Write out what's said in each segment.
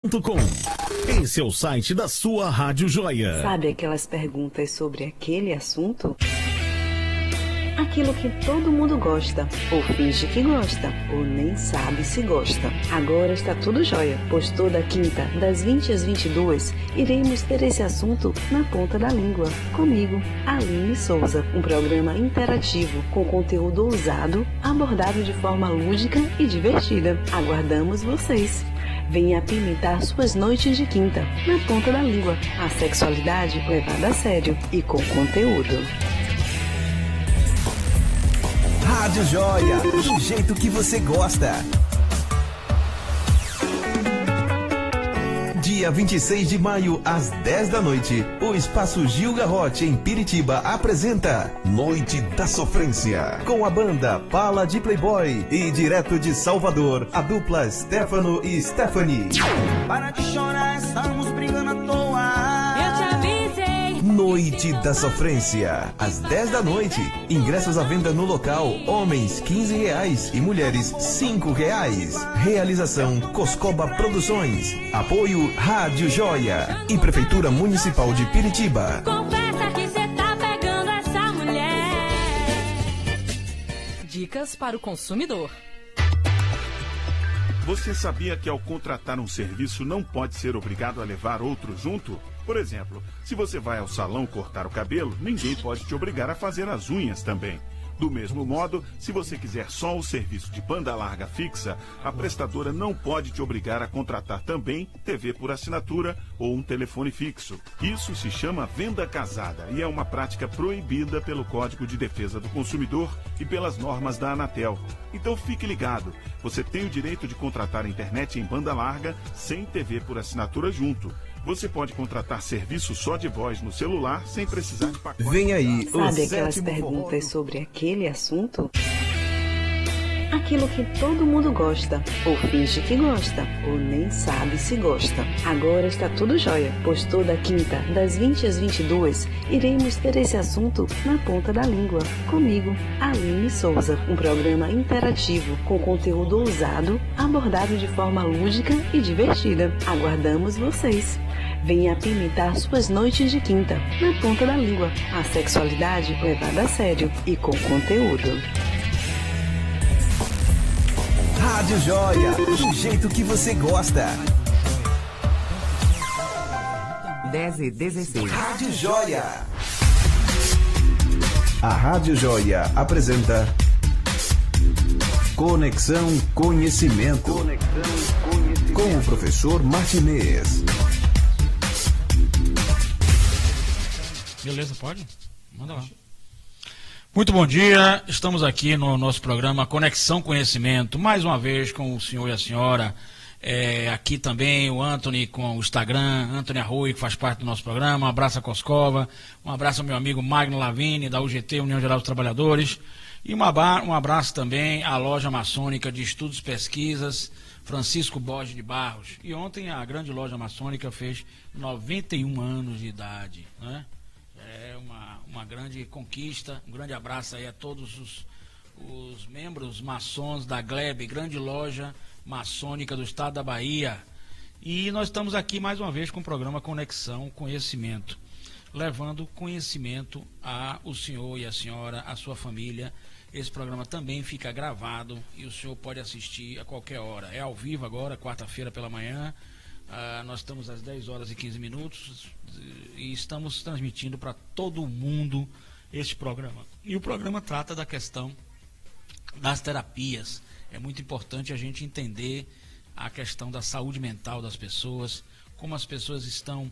Com. Esse é o site da sua Rádio Joia. Sabe aquelas perguntas sobre aquele assunto? Aquilo que todo mundo gosta, ou finge que gosta, ou nem sabe se gosta. Agora está tudo jóia, pois toda quinta, das 20 às 22, iremos ter esse assunto na ponta da língua. Comigo, Aline Souza, um programa interativo com conteúdo ousado, abordado de forma lúdica e divertida. Aguardamos vocês! Venha apimentar suas noites de quinta, na ponta da língua. A sexualidade levada a sério e com conteúdo. Rádio Joia, do jeito que você gosta. Dia 26 de maio, às 10 da noite, o Espaço Gil Garrote, em Piritiba, apresenta Noite da Sofrência, com a banda Pala de Playboy e direto de Salvador, a dupla Stefano e Stephanie. Para de chorar, estamos brigando à toa. Eu te avisei. Noite da Sofrência, às 10 da noite. Ingressos à venda no local, homens R$15 e mulheres R$5. Realização Coscoba Produções. Apoio Rádio Joia e Prefeitura Municipal de Piritiba. Confessa que você tá pegando essa mulher. Dicas para o consumidor. Você sabia que ao contratar um serviço não pode ser obrigado a levar outro junto? Por exemplo, se você vai ao salão cortar o cabelo, ninguém pode te obrigar a fazer as unhas também. Do mesmo modo, se você quiser só o serviço de banda larga fixa, a prestadora não pode te obrigar a contratar também TV por assinatura ou um telefone fixo. Isso se chama venda casada e é uma prática proibida pelo Código de Defesa do Consumidor e pelas normas da Anatel. Então fique ligado, você tem o direito de contratar a internet em banda larga sem TV por assinatura junto. Você pode contratar serviço só de voz no celular sem precisar de pacote. Vem aí, Sabe aquelas perguntas sobre aquele assunto? Aquilo que todo mundo gosta, ou finge que gosta, ou nem sabe se gosta. Agora está tudo jóia, pois toda quinta, das 20 às 22, iremos ter esse assunto na ponta da língua. Comigo, Aline Souza, um programa interativo com conteúdo ousado, abordado de forma lúdica e divertida. Aguardamos vocês! Venha apimentar suas noites de quinta, na ponta da língua. A sexualidade levada a sério e com conteúdo. Rádio Joia, do jeito que você gosta. 10h16. Rádio Joia. A Rádio Joia apresenta Conexão Conhecimento. Com o professor Martinez. Beleza, pode? Manda lá. Muito bom dia, estamos aqui no nosso programa Conexão Conhecimento, mais uma vez com o senhor e a senhora, aqui também o Anthony com o Instagram, Anthony Arrui, que faz parte do nosso programa, um abraço a Coscova, um abraço ao meu amigo Magno Lavini, da UGT, União Geral dos Trabalhadores, e um abraço também à loja maçônica de estudos e pesquisas, Francisco Borges de Barros, e ontem a grande loja maçônica fez 91 anos de idade, né? É uma grande conquista, um grande abraço aí a todos os membros maçons da Glebe, grande loja maçônica do estado da Bahia. E nós estamos aqui mais uma vez com o programa Conexão Conhecimento, levando conhecimento ao senhor e a senhora, à sua família. Esse programa também fica gravado e o senhor pode assistir a qualquer hora. É ao vivo agora, quarta-feira pela manhã. Nós estamos às 10 horas e 15 minutos e estamos transmitindo para todo mundo este programa. E o programa trata da questão das terapias. É muito importante a gente entender a questão da saúde mental das pessoas, como as pessoas estão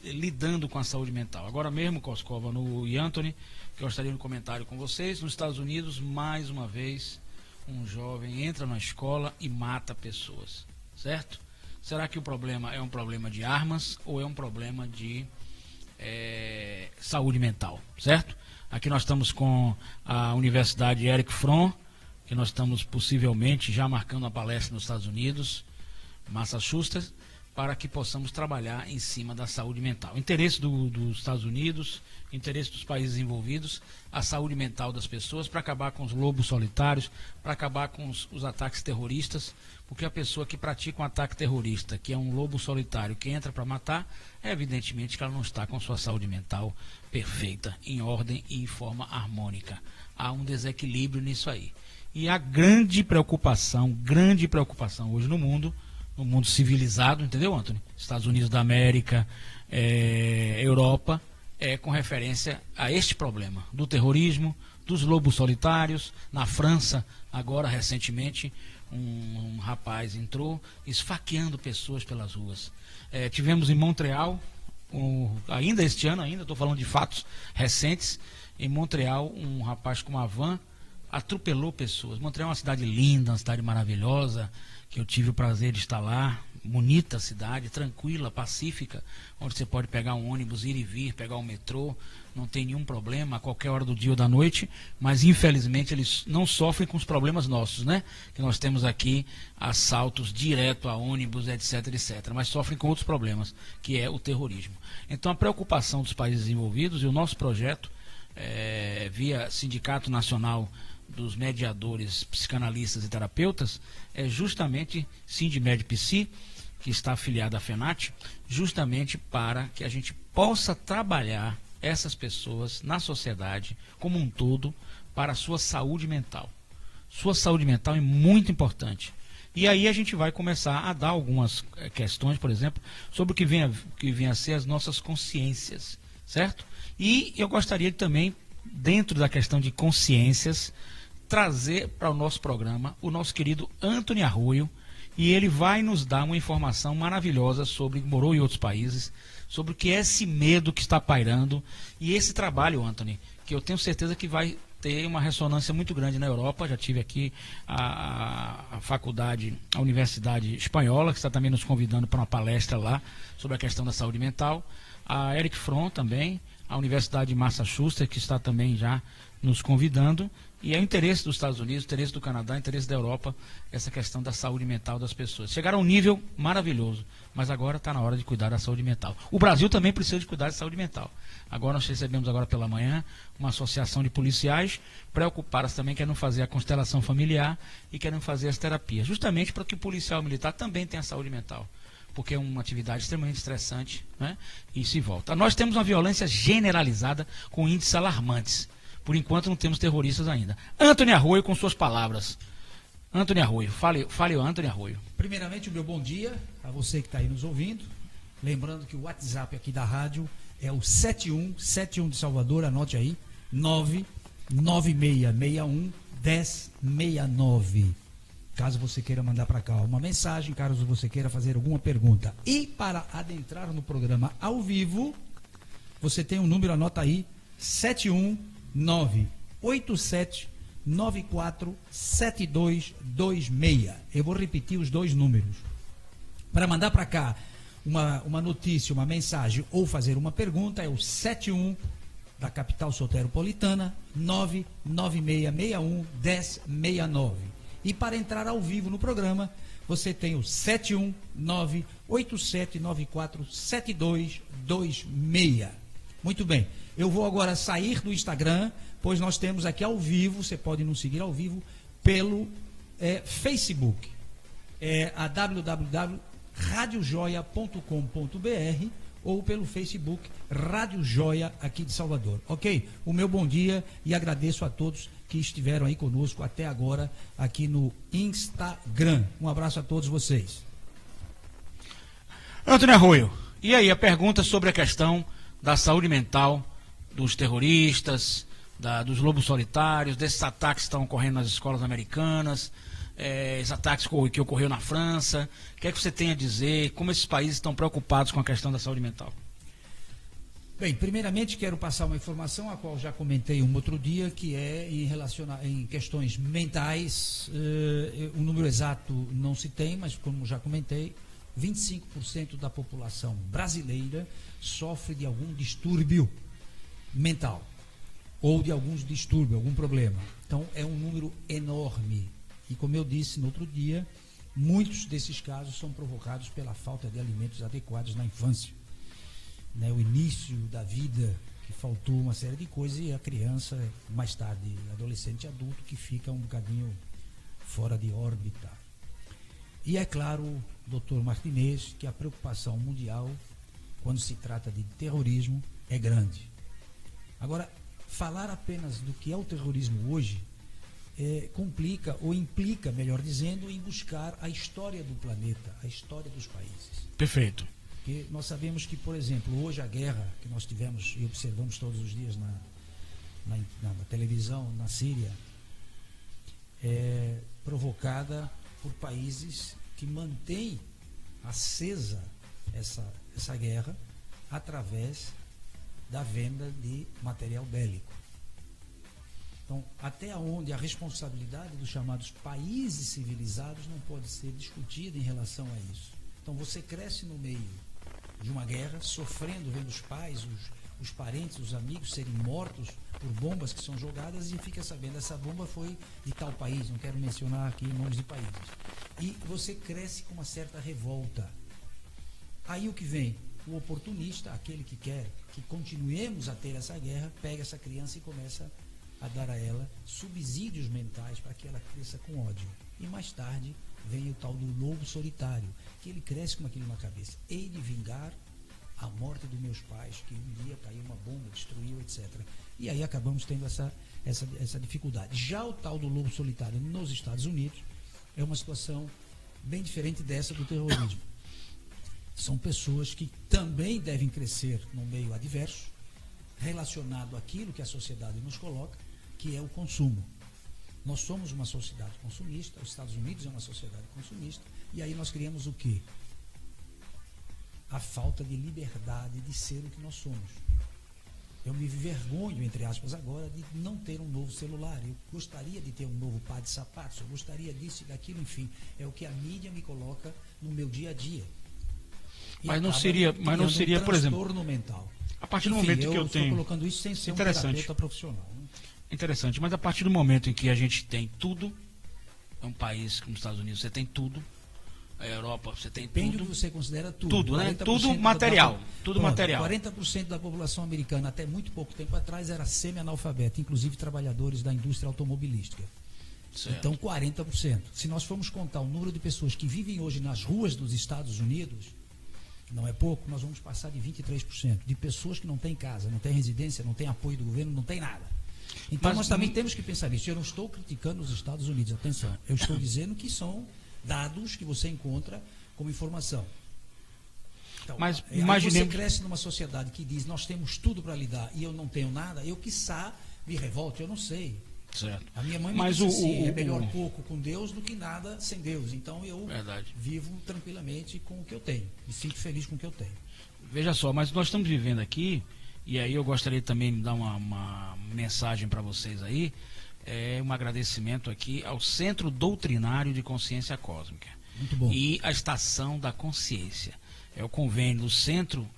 lidando com a saúde mental. Agora mesmo, Coscova e Anthony, que eu gostaria de um comentário com vocês, nos Estados Unidos, mais uma vez, um jovem entra na escola e mata pessoas, certo? Será que o problema é um problema de armas ou é um problema de saúde mental, certo? Aqui nós estamos com a Universidade Erich Fromm, que nós estamos possivelmente já marcando uma palestra nos Estados Unidos, Massachusetts, para que possamos trabalhar em cima da saúde mental. Interesse dos Estados Unidos, interesse dos países envolvidos, a saúde mental das pessoas, para acabar com os lobos solitários, para acabar com os ataques terroristas, porque a pessoa que pratica um ataque terrorista, que é um lobo solitário, que entra para matar, evidentemente que ela não está com sua saúde mental perfeita, em ordem e em forma harmônica. Há um desequilíbrio nisso aí. E a grande preocupação hoje no mundo civilizado, entendeu, Antônio? Estados Unidos da América, Europa, com referência a este problema do terrorismo, dos lobos solitários. Na França, agora recentemente, um rapaz entrou esfaqueando pessoas pelas ruas. Tivemos em Montreal, ainda este ano, estou falando de fatos recentes, em Montreal, um rapaz com uma van atropelou pessoas. Montreal é uma cidade linda, uma cidade maravilhosa, que eu tive o prazer de estar lá. Bonita cidade, tranquila, pacífica, onde você pode pegar um ônibus, ir e vir, pegar um metrô, não tem nenhum problema a qualquer hora do dia ou da noite, mas infelizmente eles não sofrem com os problemas nossos, né? Que nós temos aqui assaltos direto a ônibus, etc, etc, mas sofrem com outros problemas, que é o terrorismo. Então a preocupação dos países envolvidos e o nosso projeto, via Sindicato Nacional dos Mediadores, Psicanalistas e Terapeutas, é justamente Sindmed-Psi, que está afiliado à FENAT, justamente para que a gente possa trabalhar essas pessoas na sociedade como um todo para a sua saúde mental. Sua saúde mental é muito importante. E aí a gente vai começar a dar algumas questões, por exemplo, sobre o que vem a ser as nossas consciências, certo? E eu gostaria também, dentro da questão de consciências, trazer para o nosso programa o nosso querido Antônio Arroio, e ele vai nos dar uma informação maravilhosa sobre, morou em outros países, sobre o que é esse medo que está pairando, e esse trabalho, Antônio, que eu tenho certeza que vai ter uma ressonância muito grande na Europa. Já tive aqui a faculdade, a Universidade Espanhola, que está também nos convidando para uma palestra lá sobre a questão da saúde mental, a Eric Fromm também, a Universidade de Massachusetts, que está também já nos convidando, e é o interesse dos Estados Unidos, o interesse do Canadá, o interesse da Europa, essa questão da saúde mental das pessoas. Chegaram a um nível maravilhoso, mas agora está na hora de cuidar da saúde mental. O Brasil também precisa de cuidar da saúde mental. Agora nós recebemos agora pela manhã uma associação de policiais preocupadas também, querendo fazer a constelação familiar e querendo fazer as terapias, justamente para que o policial militar também tenha saúde mental, porque é uma atividade extremamente estressante, né? E se volta. Nós temos uma violência generalizada com índices alarmantes. Por enquanto não temos terroristas ainda. Antônio Arroio, com suas palavras. Antônio Arroio, fale Antônio Arroio. Primeiramente, o meu bom dia a você que está aí nos ouvindo. Lembrando que o WhatsApp aqui da rádio é o 71 de Salvador, anote aí, 99661-1069. Caso você queira mandar para cá uma mensagem, caso você queira fazer alguma pergunta. E para adentrar no programa ao vivo, você tem um número, anota aí, 71987947226. Eu vou repetir os dois números. Para mandar para cá uma notícia, uma mensagem ou fazer uma pergunta, é o 71 da capital soteropolitana, 99661-1069. E para entrar ao vivo no programa, você tem o 71987947226. Muito bem. Eu vou agora sair do Instagram, pois nós temos aqui ao vivo, você pode nos seguir ao vivo pelo Facebook. A www.radiojoia.com.br ou pelo Facebook Rádio Joia aqui de Salvador. Ok? O meu bom dia e agradeço a todos que estiveram aí conosco até agora aqui no Instagram. Um abraço a todos vocês. Antônio Arroio, e aí a pergunta sobre a questão da saúde mental dos terroristas, dos lobos solitários, desses ataques que estão ocorrendo nas escolas americanas, esses ataques que ocorreu na França. O que é que você tem a dizer? Como esses países estão preocupados com a questão da saúde mental? Bem, primeiramente quero passar uma informação a qual já comentei um outro dia, que é em questões mentais. O número exato não se tem, mas como já comentei, 25% da população brasileira sofre de algum distúrbio mental ou de alguns distúrbios, algum problema. Então é um número enorme. E como eu disse no outro dia, Muitos desses casos são provocados pela falta de alimentos adequados na infância, né? O início da vida, que faltou uma série de coisas, e a criança, mais tarde, adolescente e adulto, que fica um bocadinho fora de órbita. E é claro, doutor Martinez, que a preocupação mundial, quando se trata de terrorismo, é grande. Agora, falar apenas do que é o terrorismo hoje complica, ou implica, melhor dizendo, em buscar a história do planeta, a história dos países. Perfeito. Porque nós sabemos que, por exemplo, hoje a guerra que nós tivemos e observamos todos os dias na televisão, na Síria, é provocada por países que mantêm acesa essa guerra através da venda de material bélico. Então, até onde a responsabilidade dos chamados países civilizados não pode ser discutida em relação a isso. Então, você cresce no meio de uma guerra, sofrendo, vendo os pais, os parentes, os amigos serem mortos por bombas que são jogadas, e fica sabendo, essa bomba foi de tal país, não quero mencionar aqui nomes de países. E você cresce com uma certa revolta. Aí o que vem? O oportunista, aquele que quer que continuemos a ter essa guerra, pega essa criança e começa a dar a ela subsídios mentais para que ela cresça com ódio. E mais tarde vem o tal do lobo solitário, que ele cresce com aquilo na cabeça. Hei de vingar a morte dos meus pais, que um dia caiu uma bomba, destruiu, etc. E aí acabamos tendo essa dificuldade. Já o tal do lobo solitário nos Estados Unidos é uma situação bem diferente dessa do terrorismo. São pessoas que também devem crescer num meio adverso, relacionado àquilo que a sociedade nos coloca, que é o consumo. Nós somos uma sociedade consumista, os Estados Unidos é uma sociedade consumista, e aí nós criamos o quê? A falta de liberdade de ser o que nós somos. Eu me vergonho, entre aspas, agora, de não ter um novo celular. Eu gostaria de ter um novo par de sapatos, eu gostaria disso e daquilo, enfim. É o que a mídia me coloca no meu dia a dia. E mas não seria, por exemplo, mental. A partir do momento que eu tenho... estou colocando isso sem ser um terapeuta profissional. Né? Interessante, mas a partir do momento em que a gente tem tudo, é um país como os Estados Unidos, você tem tudo, a Europa, você tem tudo. Depende do que você considera tudo. Tudo, né? Tudo material. Tudo material. 40% da população americana, até muito pouco tempo atrás, era semi-analfabeta, inclusive trabalhadores da indústria automobilística. Certo. Então, 40%. Se nós formos contar o número de pessoas que vivem hoje nas ruas dos Estados Unidos, não é pouco, nós vamos passar de 23%. De pessoas que não têm casa, não têm residência, não têm apoio do governo, não têm nada. Então, nós também temos que pensar nisso. Eu não estou criticando os Estados Unidos, atenção. Eu estou dizendo que são dados que você encontra como informação. Então, mas imaginemos... você cresce numa sociedade que diz nós temos tudo para lidar e eu não tenho nada, eu quiçá me revolto, eu não sei. Certo. A minha mãe me disse assim, é melhor pouco com Deus do que nada sem Deus. Então eu vivo tranquilamente com o que eu tenho. Me sinto feliz com o que eu tenho. Veja só, mas nós estamos vivendo aqui, e aí eu gostaria também de dar uma mensagem para vocês aí, um agradecimento aqui ao Centro Doutrinário de Consciência Cósmica. Muito bom. E a Estação da Consciência. É o convênio do Centro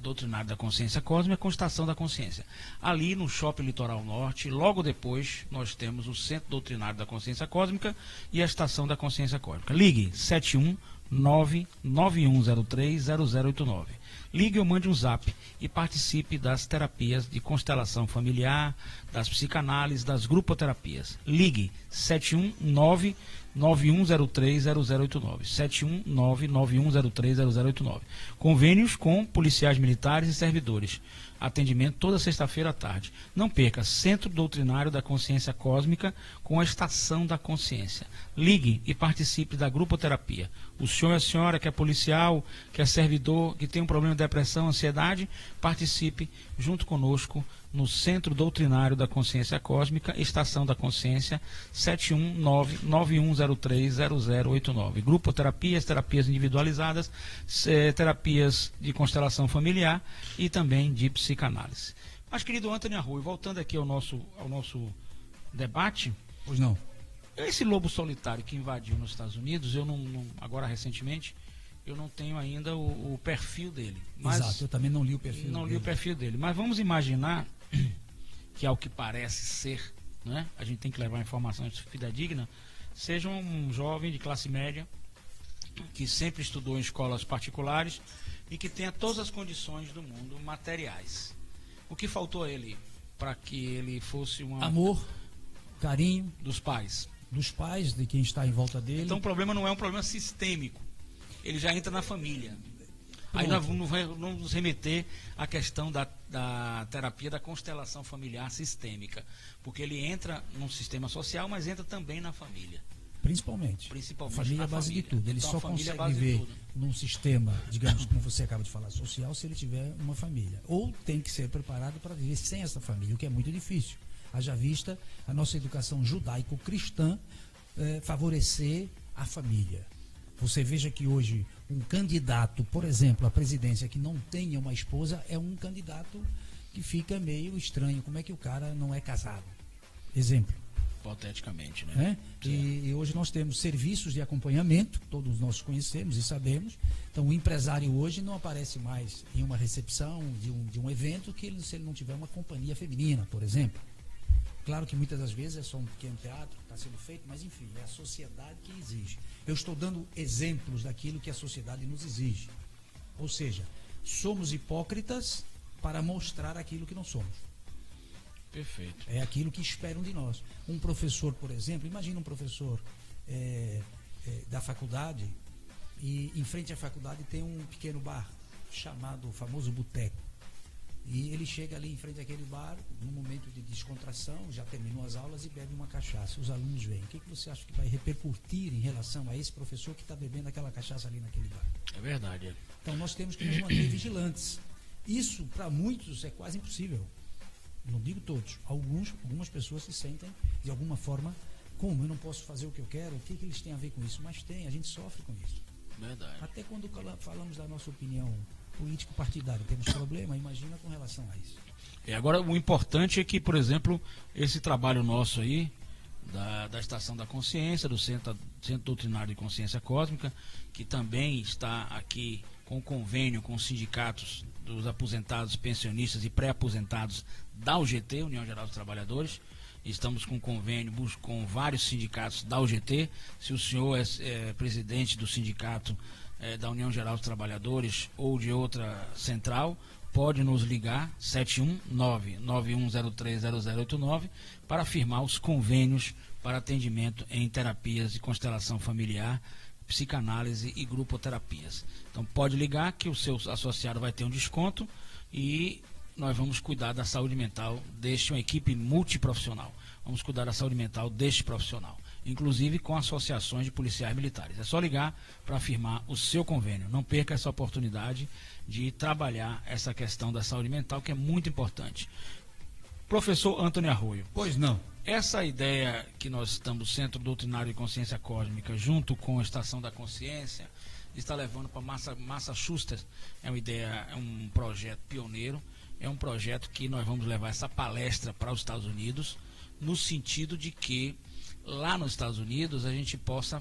Doutrinário da Consciência Cósmica com a Estação da Consciência. Ali no Shopping Litoral Norte, logo depois, nós temos o Centro Doutrinário da Consciência Cósmica e a Estação da Consciência Cósmica. Ligue 71991030089. Ligue ou mande um zap e participe das terapias de constelação familiar, das psicanálises, das grupoterapias. Ligue 71991030089. 71991030089. Convênios com policiais militares e servidores. Atendimento toda sexta-feira à tarde. Não perca, Centro Doutrinário da Consciência Cósmica com a Estação da Consciência. Ligue e participe da grupoterapia. O senhor e a senhora que é policial, que é servidor, que tem um problema de depressão, ansiedade, participe junto conosco no Centro Doutrinário da Consciência Cósmica, Estação da Consciência, 71991030089. Grupoterapias, terapias individualizadas, terapias de constelação familiar e também de psicanálise. Mas, querido Antônio Arroio, voltando aqui ao nosso debate... Pois não. Esse lobo solitário que invadiu nos Estados Unidos, eu agora recentemente, eu não tenho ainda o perfil dele. Mas exato, eu também não li o perfil dele. Não li o perfil dele, mas vamos imaginar que ao que parece ser, né? A gente tem que levar informação fidedigna, seja um jovem de classe média, que sempre estudou em escolas particulares e que tenha todas as condições do mundo materiais. O que faltou a ele para que ele fosse amor, carinho dos pais, de quem está em volta dele. Então o problema não é um problema sistêmico, ele já entra na família. Aí nós vamos nos remeter à questão da terapia da constelação familiar sistêmica, porque ele entra num sistema social, mas entra também na família. Principalmente. A família é a base de tudo. Ele então, só consegue viver num sistema, digamos, como você acaba de falar, social, se ele tiver uma família. Ou tem que ser preparado para viver sem essa família, o que é muito difícil. Haja vista a nossa educação judaico-cristã favorecer a família. Você veja que hoje um candidato, por exemplo, à presidência que não tenha uma esposa é um candidato que fica meio estranho. Como é que o cara não é casado? Exemplo. Hipoteticamente, né? E hoje nós temos serviços de acompanhamento, todos nós conhecemos e sabemos. Então o empresário hoje não aparece mais em uma recepção de um evento se ele não tiver uma companhia feminina, por exemplo. Claro que muitas das vezes é só um pequeno teatro que está sendo feito, mas enfim, é a sociedade que exige. Eu estou dando exemplos daquilo que a sociedade nos exige. Ou seja, somos hipócritas para mostrar aquilo que não somos. Perfeito. É aquilo que esperam de nós. Um professor, por exemplo, imagina um professor da faculdade e em frente à faculdade tem um pequeno bar chamado o famoso boteco. E ele chega ali em frente àquele bar, num momento de descontração, já terminou as aulas e bebe uma cachaça. Os alunos vêm. O que você acha que vai repercutir em relação a esse professor que está bebendo aquela cachaça ali naquele bar? É verdade. Então nós temos que nos manter vigilantes. Isso, para muitos, é quase impossível. Não digo todos. Algumas pessoas se sentem, de alguma forma, como? Eu não posso fazer o que eu quero? O que eles têm a ver com isso? Mas tem, a gente sofre com isso. Verdade. Até quando falamos da nossa opinião político-partidária, temos problema, imagina com relação a isso. Agora, o importante é que, por exemplo, esse trabalho nosso aí, da Estação da Consciência, do Centro Doutrinário de Consciência Cósmica, que também está aqui com convênio com os sindicatos dos aposentados, pensionistas e pré-aposentados da UGT, União Geral dos Trabalhadores. Estamos com convênio com vários sindicatos da UGT. Se o senhor é presidente do sindicato da União Geral dos Trabalhadores ou de outra central, pode nos ligar 719-9103-0089 para firmar os convênios para atendimento em terapias de constelação familiar, psicanálise e grupoterapias. Então pode ligar que o seu associado vai ter um desconto e nós vamos cuidar da saúde mental uma equipe multiprofissional. Vamos cuidar da saúde mental deste profissional, inclusive com associações de policiais militares. É só ligar para firmar o seu convênio. Não perca essa oportunidade de trabalhar essa questão da saúde mental, que é muito importante. Professor Antônio Arroio. Pois não. Essa ideia que nós estamos, Centro Doutrinário de Consciência Cósmica, junto com a Estação da Consciência, está levando para Massachusetts. É uma ideia, é um projeto pioneiro. É um projeto que nós vamos levar essa palestra para os Estados Unidos, no sentido de que lá nos Estados Unidos a gente possa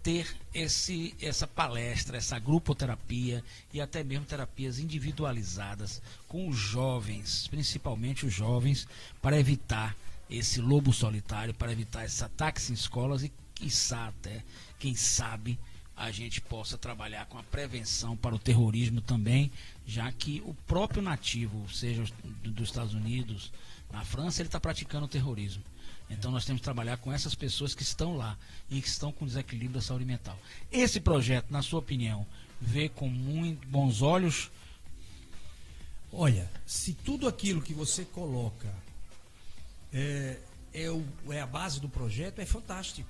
ter essa palestra, essa grupoterapia e até mesmo terapias individualizadas com os jovens, principalmente os jovens, para evitar esse lobo solitário, para evitar esses ataques em escolas e quiçá até, quem sabe, a gente possa trabalhar com a prevenção para o terrorismo também, já que o próprio nativo, seja dos Estados Unidos, na França, ele está praticando o terrorismo. Então nós temos que trabalhar com essas pessoas que estão lá e que estão com desequilíbrio da saúde mental. Esse projeto, na sua opinião, vê com muito bons olhos? Olha, se tudo aquilo que você coloca é a base do projeto, é fantástico.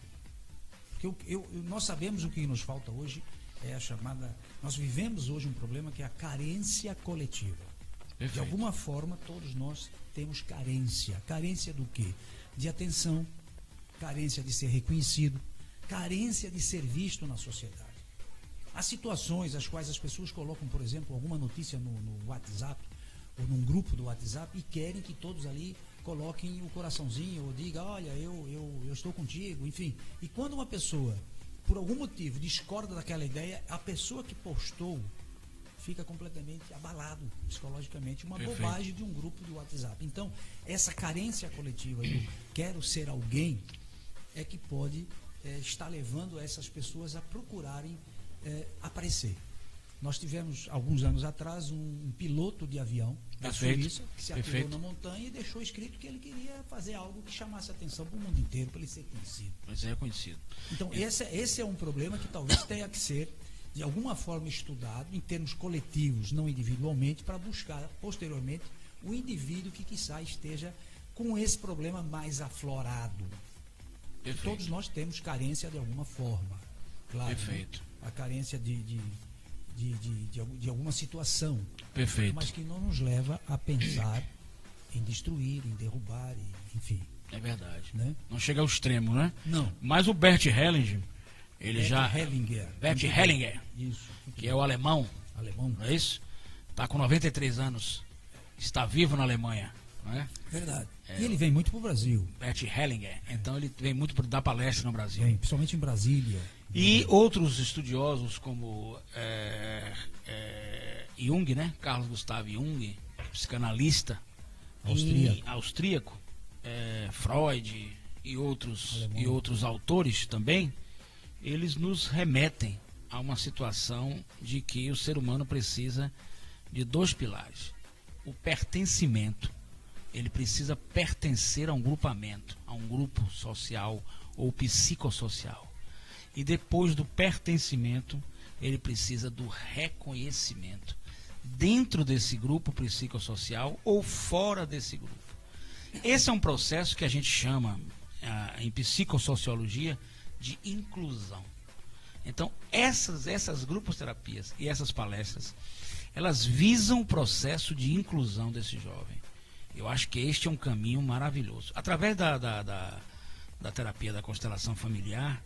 Porque nós sabemos o que nos falta hoje, é a chamada... Nós vivemos hoje um problema que é a carência coletiva. Perfeito. De alguma forma, todos nós temos carência. Carência do quê? De atenção, carência de ser reconhecido, carência de ser visto na sociedade. Há situações as quais as pessoas colocam, por exemplo, alguma notícia no WhatsApp, ou num grupo do WhatsApp, e querem que todos ali coloquem o coraçãozinho, ou diga, olha, eu estou contigo, enfim. E quando uma pessoa, por algum motivo, discorda daquela ideia, a pessoa que postou fica completamente abalado psicologicamente, uma Perfeito. Bobagem de um grupo do WhatsApp. Então, essa carência coletiva do quero ser alguém é que pode estar levando essas pessoas a procurarem aparecer. Nós tivemos, alguns anos atrás, um piloto de avião da Suíça que se atirou na montanha e deixou escrito que ele queria fazer algo que chamasse a atenção para o mundo inteiro, para ele ser conhecido. Mas é conhecido. Então, esse é um problema que talvez tenha que ser, de alguma forma, estudado em termos coletivos, não individualmente, para buscar, posteriormente, o indivíduo que, quiçá, esteja com esse problema mais aflorado. Perfeito. Todos nós temos carência de alguma forma. Claro, Perfeito. Né? A carência de alguma situação. Perfeito. Mas que não nos leva a pensar em destruir, em derrubar, enfim. É verdade. Né? Não chega ao extremo, né? Não. Mas o Bert Hellinger, Bert Hellinger. Isso. Que é o alemão. Não é isso? Está com 93 anos. Está vivo na Alemanha. Não é? Verdade. E ele vem muito para o Brasil. Bert Hellinger. Então ele vem muito para dar palestra no Brasil. Vem, principalmente em Brasília. E outros estudiosos como Jung, né? Carlos Gustav Jung, psicanalista austríaco, Freud e outros autores também, eles nos remetem a uma situação de que o ser humano precisa de 2 pilares. O pertencimento. Ele precisa pertencer a um grupamento, a um grupo social ou psicossocial. E depois do pertencimento, ele precisa do reconhecimento dentro desse grupo psicossocial ou fora desse grupo. Esse é um processo que a gente chama, em psicossociologia, de inclusão. Então, essas grupos terapias e essas palestras, elas visam o processo de inclusão desse jovem. Eu acho que este é um caminho maravilhoso. Através da terapia da constelação familiar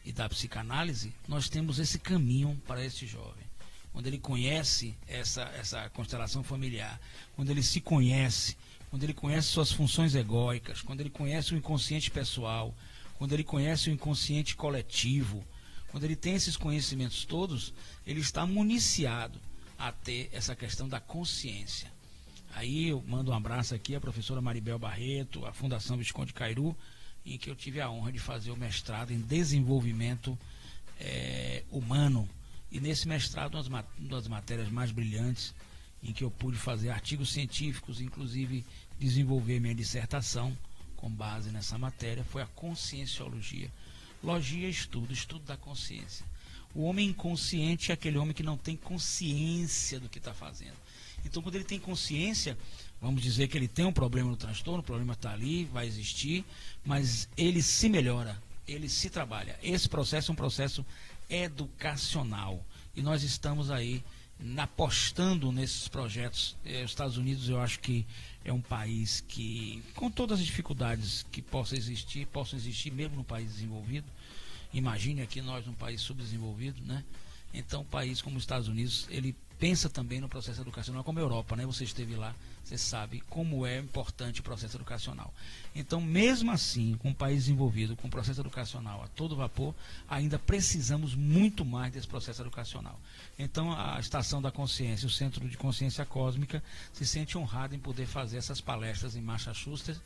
e da psicanálise, nós temos esse caminho para esse jovem. Quando ele conhece essa constelação familiar, quando ele se conhece, quando ele conhece suas funções egóicas, quando ele conhece o inconsciente pessoal, quando ele conhece o inconsciente coletivo, quando ele tem esses conhecimentos todos, ele está municiado a ter essa questão da consciência. Aí eu mando um abraço aqui à professora Maribel Barreto, à Fundação Visconde Cairu, em que eu tive a honra de fazer o mestrado em desenvolvimento humano. E nesse mestrado, uma das matérias mais brilhantes, em que eu pude fazer artigos científicos, inclusive desenvolver minha dissertação com base nessa matéria, foi a conscienciologia. Logia é estudo da consciência. O homem inconsciente é aquele homem que não tem consciência do que está fazendo. Então, quando ele tem consciência, vamos dizer que ele tem um problema no transtorno, o problema está ali, vai existir, mas ele se melhora, ele se trabalha. Esse processo é um processo educacional. E nós estamos aí apostando nesses projetos. Os Estados Unidos, eu acho que é um país que, com todas as dificuldades que possam existir mesmo no país desenvolvido. Imagine aqui nós num país subdesenvolvido, né? Então, um país como os Estados Unidos, ele pensa também no processo educacional, como a Europa, né? Você esteve lá, você sabe como é importante o processo educacional. Então, mesmo assim, com um país desenvolvido, com o processo educacional a todo vapor, ainda precisamos muito mais desse processo educacional. Então, a Estação da Consciência, o Centro de Consciência Cósmica, se sente honrado em poder fazer essas palestras em Massachusetts,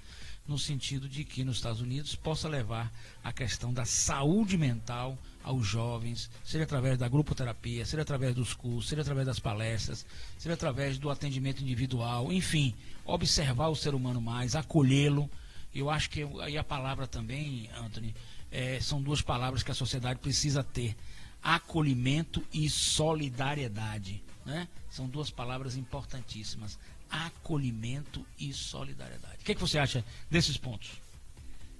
no sentido de que nos Estados Unidos possa levar a questão da saúde mental aos jovens, seja através da grupoterapia, seja através dos cursos, seja através das palestras, seja através do atendimento individual, enfim, observar o ser humano mais, acolhê-lo. Eu acho que aí a palavra também, Anthony, são 2 palavras que a sociedade precisa ter: acolhimento e solidariedade, né? São 2 palavras importantíssimas: acolhimento e solidariedade. O que você acha desses pontos?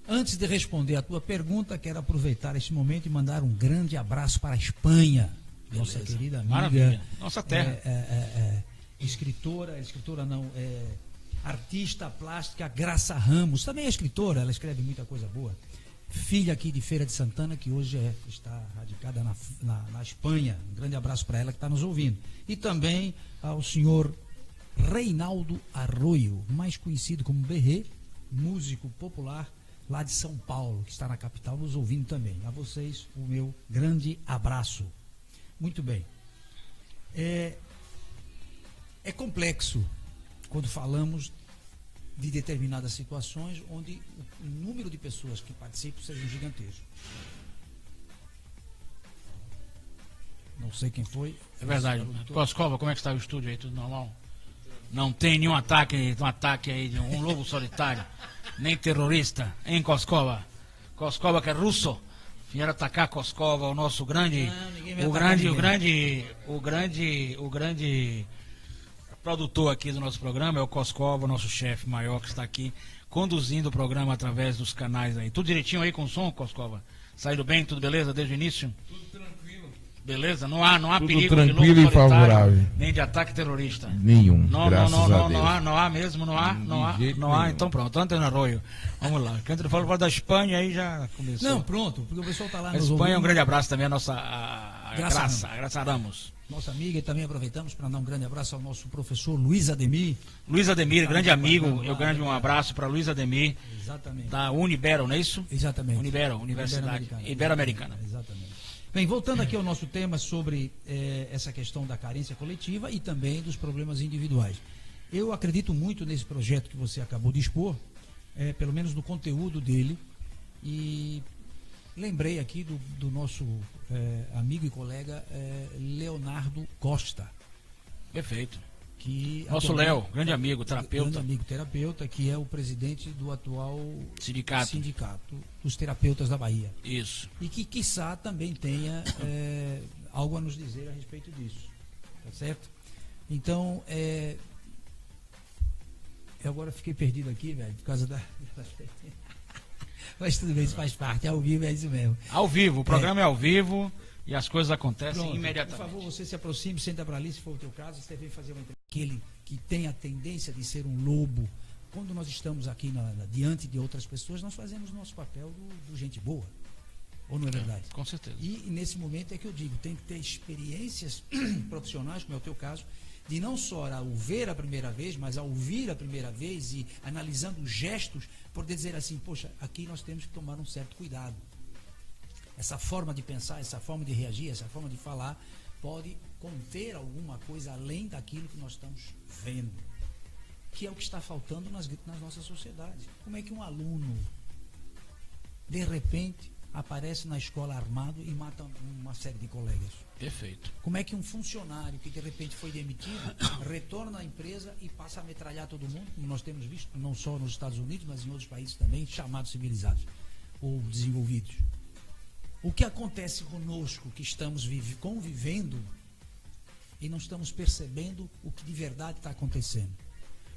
Antes de responder a tua pergunta, quero aproveitar este momento e mandar um grande abraço para a Espanha. Beleza. Nossa querida amiga. Maravilha. Nossa terra. Artista plástica Graça Ramos, também é escritora, ela escreve muita coisa boa. Filha aqui de Feira de Santana, que hoje está radicada na Espanha. Um grande abraço para ela que está nos ouvindo. E também ao senhor Reinaldo Arroio, mais conhecido como Berrê, músico popular lá de São Paulo, que está na capital, nos ouvindo também. A vocês, o meu grande abraço. Muito bem. É complexo quando falamos de determinadas situações onde o número de pessoas que participam seja gigantesco. não sei quem foi. É verdade. Coscova, como é que está o estúdio aí? Tudo normal? Não tem nenhum ataque aí de um lobo solitário, nem terrorista, hein, Coscova? Coscova que é russo. Vieram atacar Coscova, o nosso grande, o grande produtor aqui do nosso programa é o Coscova, o nosso chefe maior que está aqui conduzindo o programa através dos canais aí. Tudo direitinho aí com o som, Coscova? Saindo bem, tudo beleza desde o início? Tudo tranquilo. Beleza? Não há tudo perigo tranquilo de lobo e favorável. Nem de ataque terrorista. Nenhum. Não há mesmo, não há. Então pronto, Antônio Arroio. Vamos lá. Quando ele falou da Espanha, aí já começou. Não, pronto, porque o pessoal está lá A nos Espanha, ouvindo. um grande abraço também a nossa Graça Ramos. Nossa amiga, e também aproveitamos para dar um grande abraço ao nosso professor Luiz Ademir. Luiz Ademir, grande amigo, eu grande um abraço para Luiz Ademir. Exatamente. Da Unibero, não é isso? Exatamente. Unibero, Universidade Ibero-Americana. Exatamente. Bem, voltando aqui ao nosso tema sobre essa questão da carência coletiva e também dos problemas individuais. Eu acredito muito nesse projeto que você acabou de expor, pelo menos no conteúdo dele, e lembrei aqui do nosso amigo e colega Leonardo Costa. Perfeito. Que nosso Léo, grande amigo, terapeuta. Grande amigo terapeuta, que é o presidente do atual sindicato dos terapeutas da Bahia. Isso. E que, quiçá, também tenha algo a nos dizer a respeito disso. Tá certo? Então, eu agora fiquei perdido aqui, velho, por causa da... Mas tudo bem, isso faz parte, ao vivo é isso mesmo. Ao vivo, o programa é ao vivo e as coisas acontecem imediatamente. Por favor, você se aproxime, senta para ali, se for o teu caso, você vem fazer uma entrevista. Aquele que tem a tendência de ser um lobo. Quando nós estamos aqui diante de outras pessoas, nós fazemos nosso papel do gente boa. Ou não é verdade? Com certeza. E nesse momento é que eu digo, tem que ter experiências profissionais, como é o teu caso, de não só ao ver a primeira vez, mas ao ouvir a primeira vez e analisando os gestos, poder dizer assim, poxa, aqui nós temos que tomar um certo cuidado. Essa forma de pensar, essa forma de reagir, essa forma de falar, pode conter alguma coisa além daquilo que nós estamos vendo, que é o que está faltando nas nossas sociedades. Como é que um aluno, de repente, aparece na escola armado e mata uma série de colegas? Perfeito. Como é que um funcionário que de repente foi demitido retorna à empresa e passa a metralhar todo mundo, como nós temos visto, não só nos Estados Unidos, mas em outros países também, chamados civilizados ou desenvolvidos? O que acontece conosco que estamos convivendo e não estamos percebendo o que de verdade está acontecendo?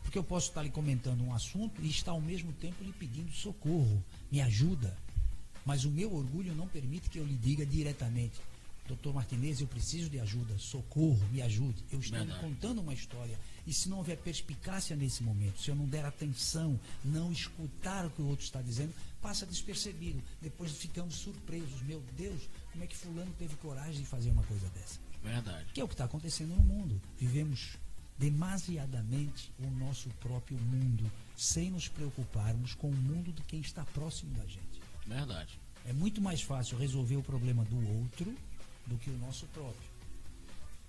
Porque eu posso estar lhe comentando um assunto e estar ao mesmo tempo lhe pedindo socorro, me ajuda. Mas o meu orgulho não permite que eu lhe diga diretamente, doutor Martinez, eu preciso de ajuda, socorro, me ajude. Eu estou lhe contando uma história. E se não houver perspicácia nesse momento, se eu não der atenção, não escutar o que o outro está dizendo, passa despercebido. Depois ficamos surpresos. Meu Deus, como é que fulano teve coragem de fazer uma coisa dessa? Verdade. Que é o que está acontecendo no mundo. Vivemos demasiadamente o nosso próprio mundo, sem nos preocuparmos com o mundo de quem está próximo da gente. Verdade. É muito mais fácil resolver o problema do outro do que o nosso próprio.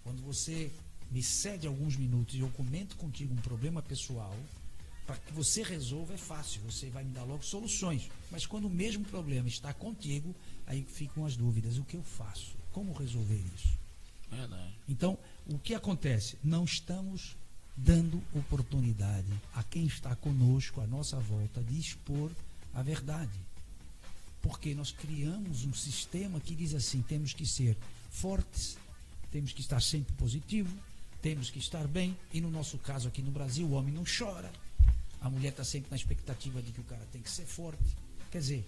Quando você me cede alguns minutos e eu comento contigo um problema pessoal, para que você resolva é fácil, você vai me dar logo soluções. Mas quando o mesmo problema está contigo, aí ficam as dúvidas. O que eu faço? Como resolver isso? Verdade. Então, o que acontece? Não estamos dando oportunidade a quem está conosco, à nossa volta, de expor a verdade. Porque nós criamos um sistema que diz assim, temos que ser fortes, temos que estar sempre positivo, temos que estar bem, e no nosso caso aqui no Brasil, o homem não chora, a mulher está sempre na expectativa de que o cara tem que ser forte. Quer dizer,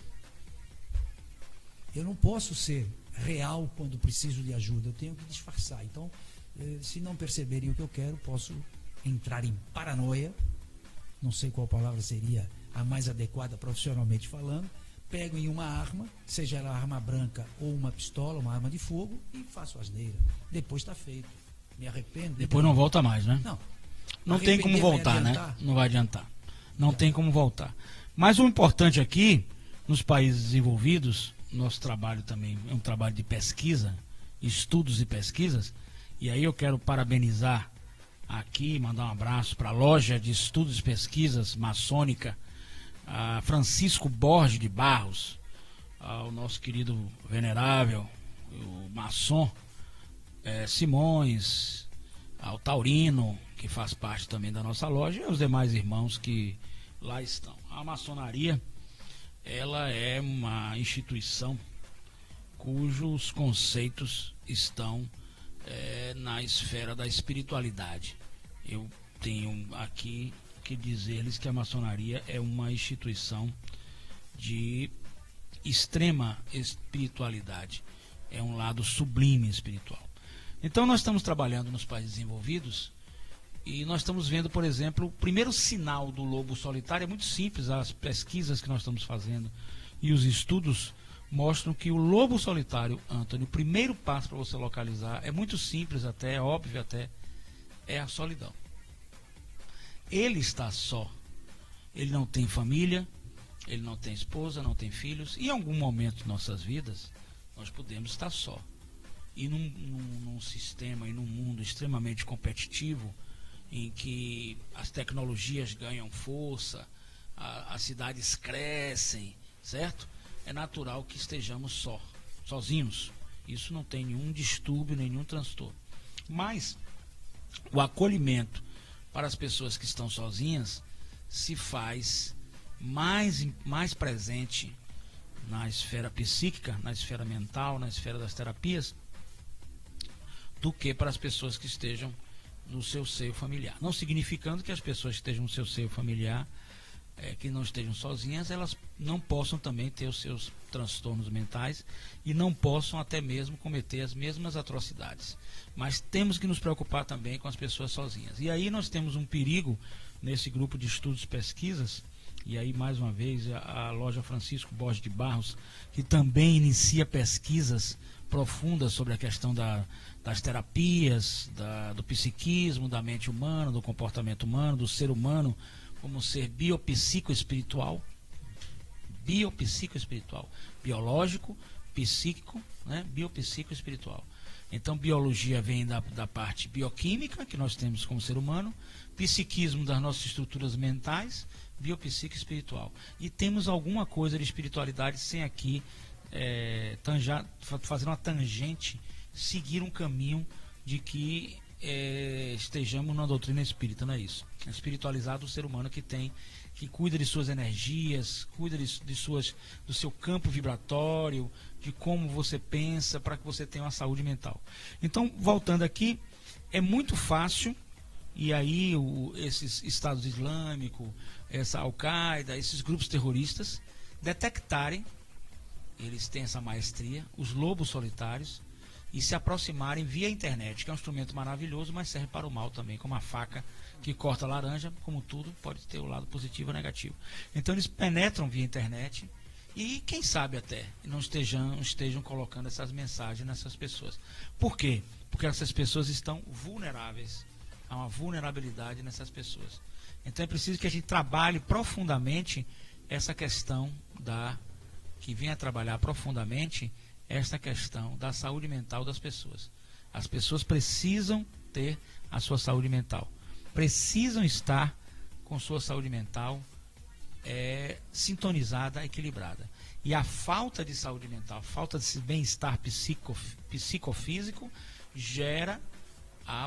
eu não posso ser real quando preciso de ajuda, eu tenho que disfarçar. Então, se não perceberem o que eu quero, posso entrar em paranoia, não sei qual palavra seria a mais adequada profissionalmente falando, pego em uma arma, seja ela arma branca ou uma pistola, uma arma de fogo, e faço asneira. Depois está feito. Me arrependo. Depois não volta mais, né? Não tem como voltar, né? Não vai adiantar. Não tem como voltar. Mas o importante aqui, nos países desenvolvidos, nosso trabalho também é um trabalho de pesquisa, estudos e pesquisas, e aí eu quero parabenizar aqui, mandar um abraço para a loja de estudos e pesquisas maçônica, a Francisco Borges de Barros, ao nosso querido venerável, o maçom Simões, ao Taurino, que faz parte também da nossa loja, e os demais irmãos que lá estão. A maçonaria, ela é uma instituição cujos conceitos estão na esfera da espiritualidade. Eu tenho aqui que dizer-lhes que a maçonaria é uma instituição de extrema espiritualidade, é um lado sublime espiritual. Então nós estamos trabalhando nos países desenvolvidos e nós estamos vendo, por exemplo, o primeiro sinal do lobo solitário é muito simples. As pesquisas que nós estamos fazendo e os estudos mostram que o lobo solitário, Antônio, o primeiro passo para você localizar é muito simples até, é óbvio até, é a solidão. Ele está só, ele não tem família, ele não tem esposa, não tem filhos, e em algum momento de nossas vidas nós podemos estar só. E num sistema e num mundo extremamente competitivo, em que as tecnologias ganham força, as cidades crescem, certo? É natural que estejamos sozinhos. Isso não tem nenhum distúrbio, nenhum transtorno. Mas o acolhimento para as pessoas que estão sozinhas se faz mais presente na esfera psíquica, na esfera mental, na esfera das terapias, do que para as pessoas que estejam no seu seio familiar. Não significando que as pessoas que estejam no seu seio familiar, que não estejam sozinhas, elas não possam também ter os seus transtornos mentais e não possam até mesmo cometer as mesmas atrocidades. Mas temos que nos preocupar também com as pessoas sozinhas. E aí nós temos um perigo nesse grupo de estudos e pesquisas, e aí mais uma vez a loja Francisco Borges de Barros, que também inicia pesquisas profundas sobre a questão das terapias, do psiquismo, da mente humana, do comportamento humano, do ser humano como ser biopsicoespiritual, biológico, psíquico, né? Biopsicoespiritual. Então, biologia vem da parte bioquímica, que nós temos como ser humano, psiquismo das nossas estruturas mentais, biopsicoespiritual. E temos alguma coisa de espiritualidade sem aqui fazer uma tangente, seguir um caminho de que estejamos na doutrina espírita, não é isso? É espiritualizado o ser humano que cuida de suas energias, cuida do seu campo vibratório, de como você pensa, para que você tenha uma saúde mental. Então, voltando aqui, é muito fácil, e aí esses Estados Islâmicos, essa Al-Qaeda, esses grupos terroristas, detectarem, eles têm essa maestria, os lobos solitários, e se aproximarem via internet, que é um instrumento maravilhoso, mas serve para o mal também, como a faca que corta laranja, como tudo, pode ter o lado positivo ou negativo. Então eles penetram via internet e quem sabe até não estejam colocando essas mensagens nessas pessoas. Por quê? Porque essas pessoas estão vulneráveis, há uma vulnerabilidade nessas pessoas. Então é preciso que a gente trabalhe profundamente essa questão que venha trabalhar profundamente esta questão da saúde mental das pessoas. As pessoas precisam ter a sua saúde mental, precisam estar com sua saúde mental sintonizada, equilibrada. E a falta de saúde mental, a falta de bem-estar psicofísico gera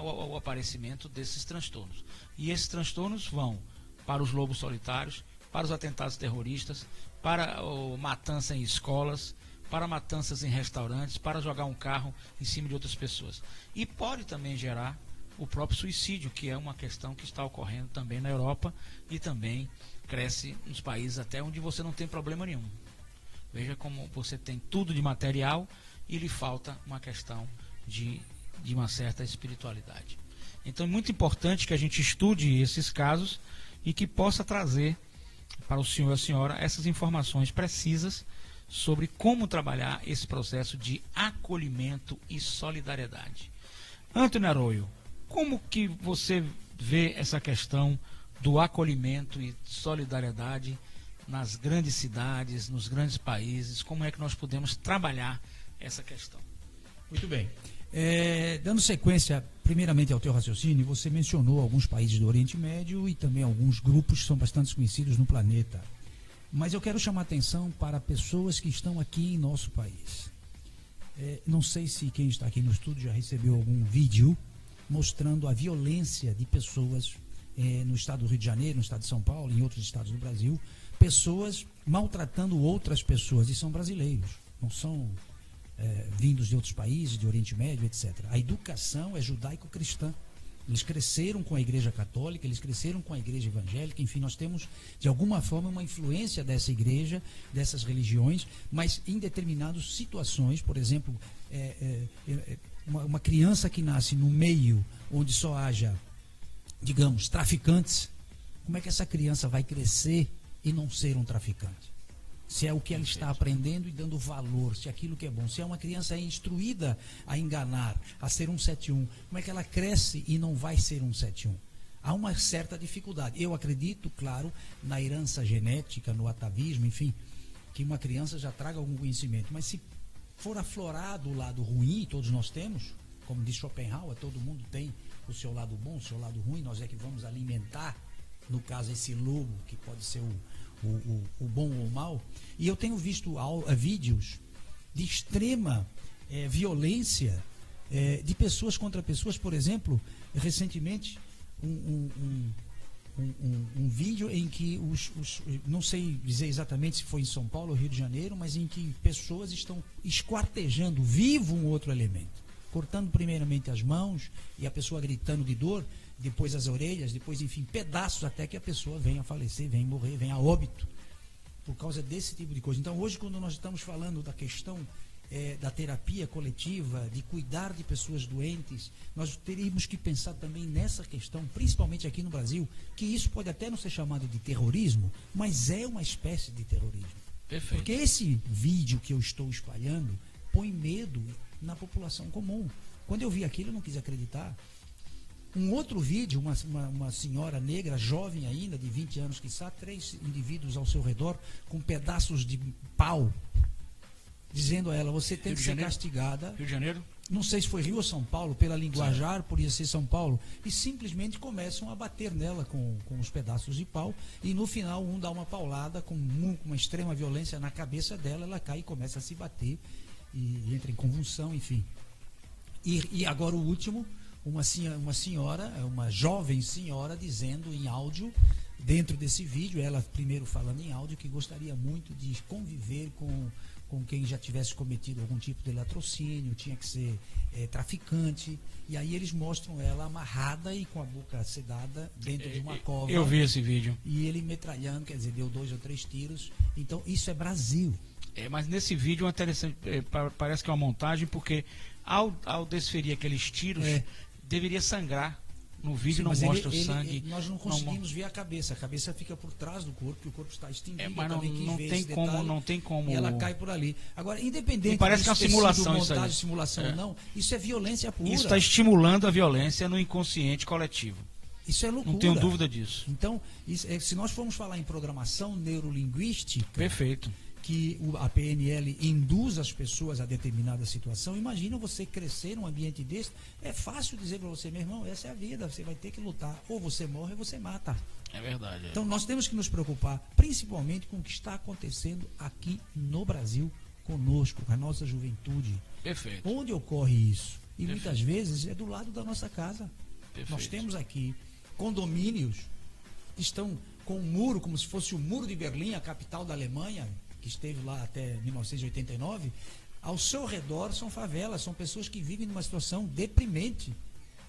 o aparecimento desses transtornos. E esses transtornos vão para os lobos solitários, para os atentados terroristas, para a matança em escolas, para matanças em restaurantes, para jogar um carro em cima de outras pessoas. E pode também gerar o próprio suicídio, que é uma questão que está ocorrendo também na Europa e também cresce nos países até onde você não tem problema nenhum. Veja como você tem tudo de material e lhe falta uma questão de uma certa espiritualidade. Então é muito importante que a gente estude esses casos e que possa trazer para o senhor e a senhora essas informações precisas sobre como trabalhar esse processo de acolhimento e solidariedade. Antônio Arroio, como que você vê essa questão do acolhimento e solidariedade nas grandes cidades, nos grandes países? Como é que nós podemos trabalhar essa questão? Muito bem. Dando sequência, primeiramente, ao teu raciocínio, você mencionou alguns países do Oriente Médio e também alguns grupos que são bastante conhecidos no planeta. Mas eu quero chamar a atenção para pessoas que estão aqui em nosso país. Não sei se quem está aqui no estúdio já recebeu algum vídeo mostrando a violência de pessoas no estado do Rio de Janeiro, no estado de São Paulo, em outros estados do Brasil, pessoas maltratando outras pessoas, e são brasileiros, não são vindos de outros países, de Oriente Médio, etc. A educação é judaico-cristã. Eles cresceram com a Igreja Católica, eles cresceram com a Igreja Evangélica, enfim, nós temos, de alguma forma, uma influência dessa igreja, dessas religiões, mas em determinadas situações, por exemplo, uma criança que nasce no meio onde só haja, digamos, traficantes, como é que essa criança vai crescer e não ser um traficante? Se é o que ela está aprendendo e dando valor, se é aquilo que é bom. Se é uma criança instruída a enganar, a ser um 71, como é que ela cresce e não vai ser um 71? Há uma certa dificuldade. Eu acredito, claro, na herança genética, no atavismo, enfim, que uma criança já traga algum conhecimento. Mas se for aflorado o lado ruim, todos nós temos, como diz Schopenhauer, todo mundo tem o seu lado bom, o seu lado ruim, nós é que vamos alimentar, no caso, esse lobo, que pode ser o bom ou o mal. E eu tenho visto vídeos de extrema violência de pessoas contra pessoas. Por exemplo, recentemente um vídeo em que não sei dizer exatamente se foi em São Paulo ou Rio de Janeiro, mas em que pessoas estão esquartejando vivo um outro elemento, cortando primeiramente as mãos e a pessoa gritando de dor, depois as orelhas, depois, enfim, pedaços até que a pessoa venha a falecer, venha a morrer, venha a óbito, por causa desse tipo de coisa. Então, hoje, quando nós estamos falando da questão da terapia coletiva, de cuidar de pessoas doentes, nós teríamos que pensar também nessa questão, principalmente aqui no Brasil, que isso pode até não ser chamado de terrorismo, mas é uma espécie de terrorismo. Perfeito. Porque esse vídeo que eu estou espalhando põe medo na população comum. Quando eu vi aquilo, eu não quis acreditar. Um outro vídeo, uma senhora negra, jovem ainda, de 20 anos, quiçá, 3 indivíduos ao seu redor, com pedaços de pau, dizendo a ela: você tem que ser castigada. Rio de Janeiro? Não sei se foi Rio ou São Paulo, pela linguajar, podia ser São Paulo, e simplesmente começam a bater nela com os pedaços de pau, e no final um dá uma paulada com uma extrema violência na cabeça dela, ela cai e começa a se bater, e entra em convulsão, enfim. E agora o último, uma senhora, uma jovem senhora, dizendo em áudio, dentro desse vídeo, ela primeiro falando em áudio, que gostaria muito de conviver com quem já tivesse cometido algum tipo de latrocínio, tinha que ser traficante, e aí eles mostram ela amarrada e com a boca sedada dentro de uma cova. Eu vi esse vídeo. E ele metralhando, quer dizer, deu 2 ou 3 tiros. Então, isso é Brasil. Mas nesse vídeo é interessante, parece que é uma montagem, porque ao desferir aqueles tiros, deveria sangrar. No vídeo. Sim, não mostra o sangue. Nós não conseguimos ver a cabeça fica por trás do corpo, que o corpo está estendido. Mas não tem como. E ela cai por ali. Agora, independente parece que é uma simulação, montagem, simulação ou não, isso é violência pura. Isso está estimulando a violência no inconsciente coletivo. Isso é loucura. Não tenho dúvida disso. Então, se nós formos falar em programação neurolinguística, perfeito, que a PNL induz as pessoas a determinada situação, imagina você crescer num ambiente desse. É fácil dizer para você: meu irmão, essa é a vida, você vai ter que lutar, ou você morre ou você mata. É verdade. Então nós temos que nos preocupar principalmente com o que está acontecendo aqui no Brasil, conosco, com a nossa juventude. Perfeito. Onde ocorre isso? E muitas vezes é do lado da nossa casa. Perfeito. Nós temos aqui condomínios que estão com um muro, como se fosse o Muro de Berlim, a capital da Alemanha, que esteve lá até 1989, ao seu redor são favelas, são pessoas que vivem numa situação deprimente.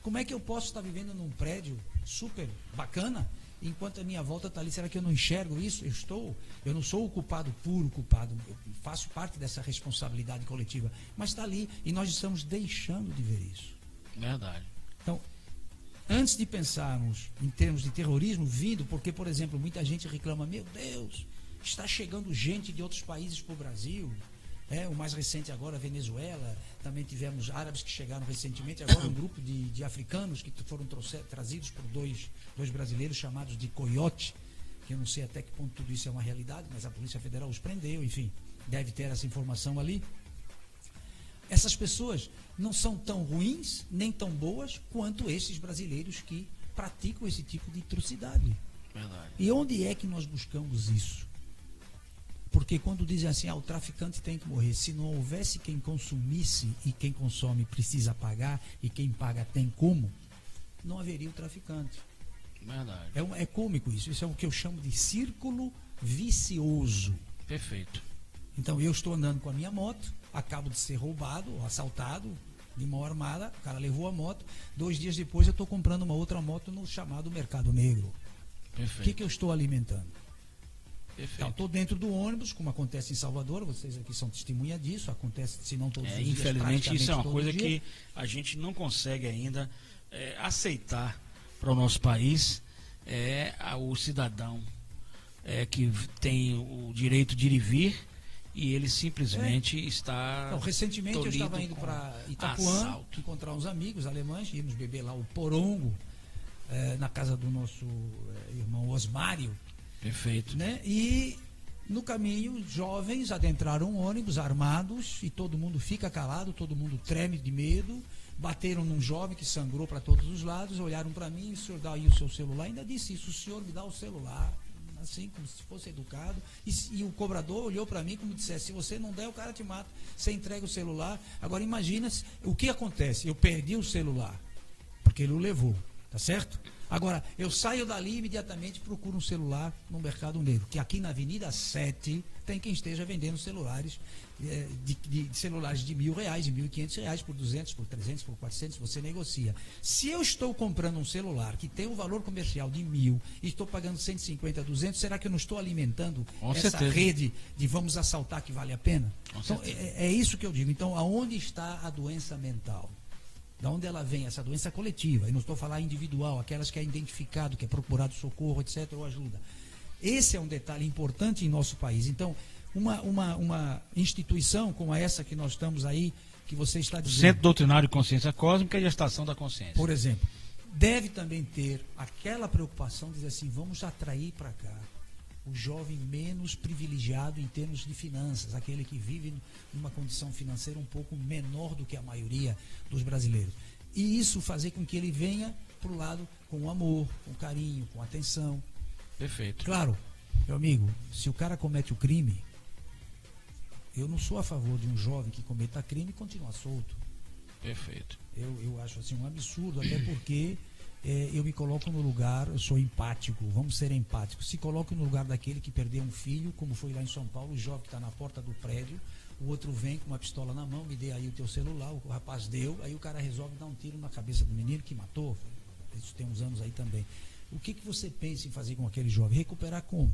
Como é que eu posso estar vivendo num prédio super bacana, enquanto a minha volta está ali? Será que eu não enxergo isso? Eu não sou o culpado, puro culpado, eu faço parte dessa responsabilidade coletiva, mas está ali, e nós estamos deixando de ver isso. Verdade. Então, antes de pensarmos em termos de terrorismo vindo, porque, por exemplo, muita gente reclama: meu Deus, está chegando gente de outros países para o Brasil. O mais recente agora, a Venezuela. Também tivemos árabes que chegaram recentemente. Agora um grupo de africanos que foram trazidos por dois brasileiros chamados de coiote, que eu não sei até que ponto tudo isso é uma realidade, mas a Polícia Federal os prendeu, enfim, deve ter essa informação ali. Essas pessoas não são tão ruins, nem tão boas, quanto esses brasileiros que praticam esse tipo de atrocidade. Verdade. E onde é que nós buscamos isso? Porque quando dizem assim, o traficante tem que morrer, se não houvesse quem consumisse e quem consome precisa pagar e quem paga tem como, não haveria o traficante. Verdade. É cômico isso. Isso é o que eu chamo de círculo vicioso. Perfeito. Então eu estou andando com a minha moto, acabo de ser roubado ou assaltado de mão armada, o cara levou a moto, 2 dias depois eu estou comprando uma outra moto no chamado mercado negro. Perfeito. O que eu estou alimentando? Perfeito. Então, estou dentro do ônibus, como acontece em Salvador, vocês aqui são testemunha disso, acontece, se não todos os dias, infelizmente isso é uma todo coisa dia. que a gente não consegue ainda aceitar para o nosso país, o cidadão que tem o direito de ir e vir e ele simplesmente está Então, recentemente eu estava indo para Itapuã, encontrar uns amigos alemães, íamos beber lá o porongo, na casa do nosso irmão Osmário. Perfeito. Né? E no caminho, jovens adentraram um ônibus armados e todo mundo fica calado, todo mundo treme de medo. Bateram num jovem que sangrou para todos os lados, olharam para mim, o senhor dá aí o seu celular, ainda disse isso, o senhor me dá o celular, assim como se fosse educado. E o cobrador olhou para mim como dissesse, se você não der, o cara te mata, você entrega o celular. Agora imagina o que acontece, eu perdi o celular, porque ele o levou, tá certo? Agora, eu saio dali e imediatamente procuro um celular no Mercado Negro, que aqui na Avenida 7 tem quem esteja vendendo celulares, de celulares de R$1.000, de R$1.500, por 200, por 300, por 400, você negocia. Se eu estou comprando um celular que tem um valor comercial de 1.000 e estou pagando 150, 200, será que eu não estou alimentando essa rede de vamos assaltar que vale a pena? Então, é isso que eu digo. Então, aonde está a doença mental? Da onde ela vem, essa doença coletiva? Eu não estou falando individual, aquelas que é identificado, que é procurado socorro, etc., ou ajuda. Esse é um detalhe importante em nosso país. Então, uma instituição como essa que nós estamos aí, que você está dizendo... Centro Doutrinário de Consciência Cósmica e Gestação da Consciência. Por exemplo, deve também ter aquela preocupação de dizer assim, vamos atrair para cá o jovem menos privilegiado em termos de finanças, aquele que vive numa condição financeira um pouco menor do que a maioria dos brasileiros. E isso fazer com que ele venha para o lado com amor, com carinho, com atenção. Perfeito. Claro, meu amigo, se o cara comete o crime, eu não sou a favor de um jovem que cometa crime e continua solto. Perfeito. Eu acho assim um absurdo, até porque eu me coloco no lugar, eu sou empático, vamos ser empáticos. Se coloco no lugar daquele que perdeu um filho, como foi lá em São Paulo, o jovem que está na porta do prédio, o outro vem com uma pistola na mão, me dê aí o teu celular, o rapaz deu, aí o cara resolve dar um tiro na cabeça do menino que matou, isso tem uns anos aí também. O que você pensa em fazer com aquele jovem? Recuperar como?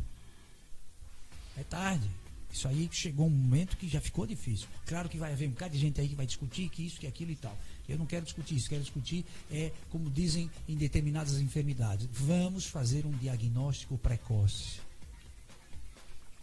É tarde. Isso aí chegou um momento que já ficou difícil. Claro que vai haver um bocado de gente aí que vai discutir que isso, que aquilo e tal. Eu não quero discutir isso, quero discutir como dizem em determinadas enfermidades. Vamos fazer um diagnóstico precoce.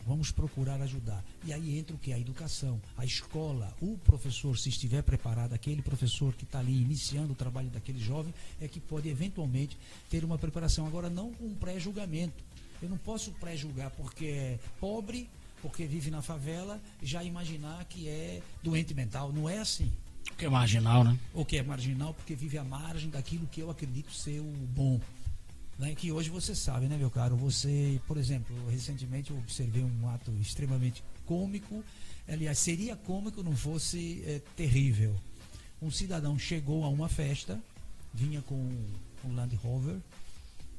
Vamos procurar ajudar. E aí entra o que? A educação, a escola, o professor, se estiver preparado, aquele professor que está ali iniciando o trabalho daquele jovem, é que pode eventualmente ter uma preparação. Agora, não com um pré-julgamento. Eu não posso pré-julgar porque é pobre, porque vive na favela, já imaginar que é doente mental. Não é assim. Que é marginal, né? Ou que é marginal porque vive à margem daquilo que eu acredito ser o bom. Né? Que hoje você sabe, né, meu caro? Você, por exemplo, recentemente eu observei um ato extremamente cômico. Aliás, seria cômico não fosse terrível. Um cidadão chegou a uma festa, vinha com um Land Rover,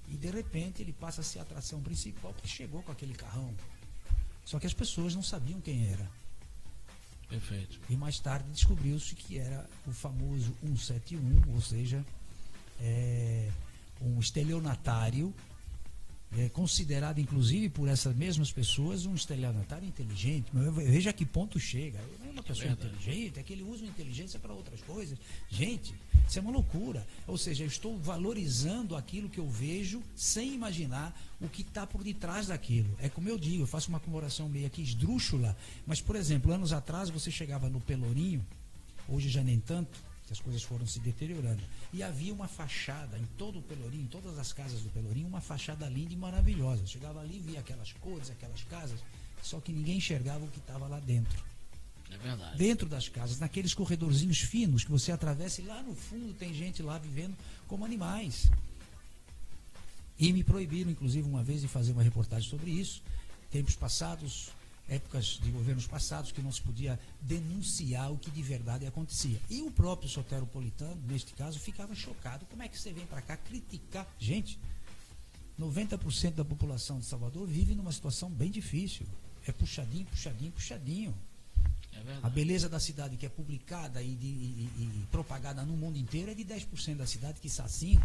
e de repente ele passa a ser a atração principal, porque chegou com aquele carrão. Só que as pessoas não sabiam quem era. Perfeito. E mais tarde descobriu-se que era o famoso 171, ou seja, um estelionatário, considerado inclusive por essas mesmas pessoas um estelionatário inteligente. Mas veja a que ponto chega. Não é uma pessoa inteligente, é que ele usa a inteligência para outras coisas. Gente, isso é uma loucura. Ou seja, eu estou valorizando aquilo que eu vejo sem imaginar o que está por detrás daquilo. É como eu digo, eu faço uma comemoração meio aqui esdrúxula, mas, por exemplo, anos atrás você chegava no Pelourinho, hoje já nem tanto, que as coisas foram se deteriorando, e havia uma fachada em todo o Pelourinho, em todas as casas do Pelourinho, uma fachada linda e maravilhosa. Eu chegava ali, via aquelas cores, aquelas casas, só que ninguém enxergava o que estava lá dentro. É verdade. Dentro das casas, naqueles corredorzinhos finos que você atravessa e lá no fundo tem gente lá vivendo como animais. E me proibiram, inclusive, uma vez de fazer uma reportagem sobre isso. Tempos passados, épocas de governos passados que não se podia denunciar o que de verdade acontecia. E o próprio soteropolitano, neste caso, ficava chocado. Como é que você vem para cá criticar? Gente, 90% da população de Salvador vive numa situação bem difícil. É puxadinho, puxadinho, puxadinho. A beleza da cidade que é publicada e propagada no mundo inteiro é de 10% da cidade, que está 5%.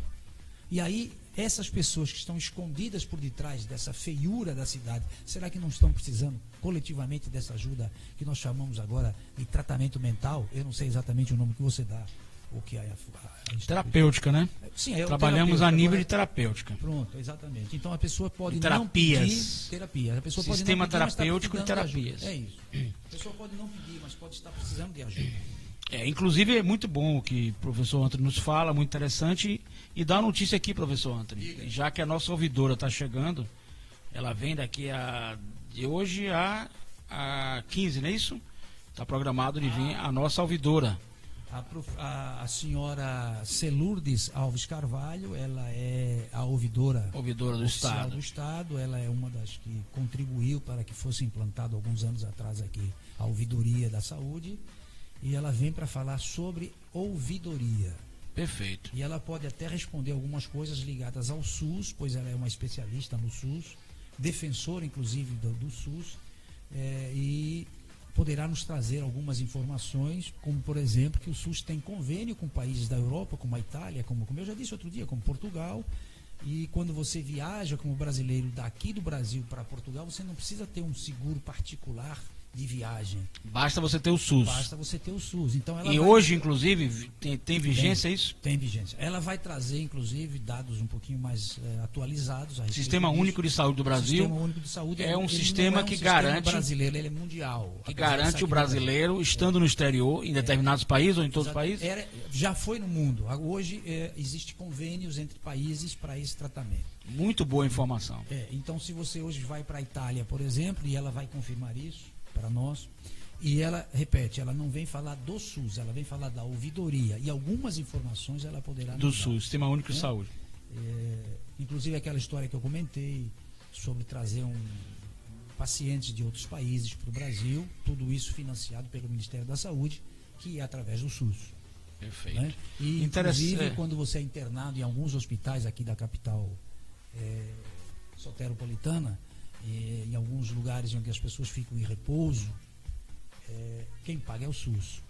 E aí, essas pessoas que estão escondidas por detrás dessa feiura da cidade, será que não estão precisando coletivamente dessa ajuda que nós chamamos agora de tratamento mental? Eu não sei exatamente o nome que você dá. O que é terapêutica, né? Sim, trabalhamos a nível de terapêutica. Pronto, exatamente. Então a pessoa pode terapias. não pedir terapia. A pessoa Sistema pode não pedir, terapêutico e terapias. É isso. A pessoa pode não pedir, mas pode estar precisando de ajuda. Inclusive é muito bom o que o professor Antônio nos fala, muito interessante. E dá uma notícia aqui, professor Antônio. Já que a nossa ouvidora está chegando, ela vem daqui de hoje a 15, não é isso? Está programado de vir a nossa ouvidora. A senhora Celurdes Alves Carvalho, ela é a ouvidora do Estado. Ela é uma das que contribuiu para que fosse implantado alguns anos atrás aqui a ouvidoria da saúde, e ela vem para falar sobre ouvidoria. Perfeito. E ela pode até responder algumas coisas ligadas ao SUS, pois ela é uma especialista no SUS, defensora inclusive do SUS, e poderá nos trazer algumas informações, como por exemplo que o SUS tem convênio com países da Europa, como a Itália, como eu já disse outro dia, como Portugal, e quando você viaja como brasileiro daqui do Brasil para Portugal, você não precisa ter um seguro particular de viagem. Basta você ter o SUS. Então, ela hoje, inclusive, tem vigência isso? Tem vigência. Ela vai trazer, inclusive, dados um pouquinho mais atualizados. Sistema Único de Saúde do Brasil. Sistema Único de Saúde é um sistema que garante brasileiro, ele é mundial. Que garante o brasileiro estando no exterior, em determinados países ou em todos os países? Já foi no mundo. Hoje existe convênios entre países para esse tratamento. Muito boa informação. Então, se você hoje vai para a Itália, por exemplo, e ela vai confirmar isso para nós, e ela, repete, ela não vem falar do SUS, ela vem falar da ouvidoria, e algumas informações ela poderá do SUS, Sistema Único de Saúde. Inclusive aquela história que eu comentei sobre trazer pacientes de outros países para o Brasil, tudo isso financiado pelo Ministério da Saúde, que é através do SUS. Perfeito. Né? E inclusive quando você é internado em alguns hospitais aqui da capital soteropolitana, em alguns lugares onde as pessoas ficam em repouso, quem paga é o SUS.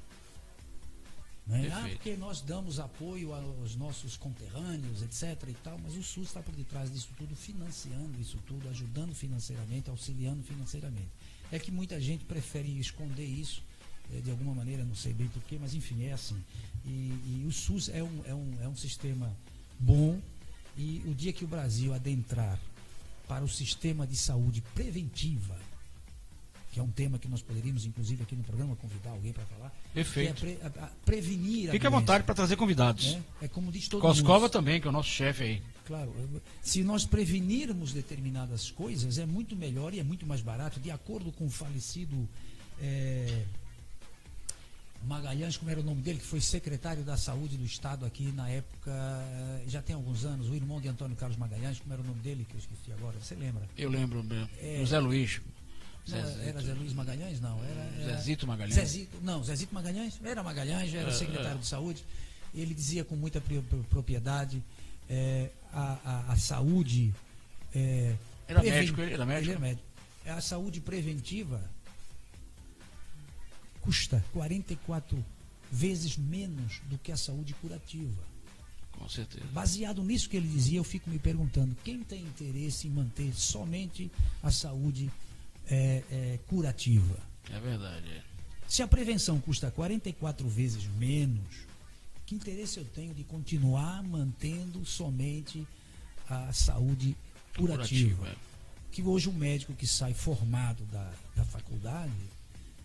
Né? Porque nós damos apoio aos nossos conterrâneos, etc. e tal, mas o SUS está por detrás disso tudo, financiando isso tudo, ajudando financeiramente, auxiliando financeiramente. É que muita gente prefere esconder isso, de alguma maneira, não sei bem porquê, mas enfim, é assim. E o SUS é um sistema bom, e o dia que o Brasil adentrar para o sistema de saúde preventiva, que é um tema que nós poderíamos, inclusive, aqui no programa, convidar alguém para falar. Perfeito. Que é prevenir a Fique à vontade para trazer convidados. É como diz todo Coscova mundo. também, que é o nosso chefe aí. Claro. Se nós prevenirmos determinadas coisas, é muito melhor e é muito mais barato, de acordo com o falecido Magalhães, como era o nome dele, que foi secretário da Saúde do Estado aqui na época, já tem alguns anos, o irmão de Antônio Carlos Magalhães, como era o nome dele, que eu esqueci agora, você lembra? Eu lembro, José Luiz. Não, era Zé Luiz Magalhães? Não, era Zezito Magalhães. Zezito Magalhães, era Magalhães, já era secretário de Saúde. Ele dizia com muita propriedade, a saúde... Era médico, ele era médico? Ele era médico. A saúde preventiva custa 44 vezes menos do que a saúde curativa. Com certeza. Baseado nisso que ele dizia, eu fico me perguntando, quem tem interesse em manter somente a saúde curativa? É verdade. Se a prevenção custa 44 vezes menos, que interesse eu tenho de continuar mantendo somente a saúde curativa? Que hoje um médico que sai formado da faculdade,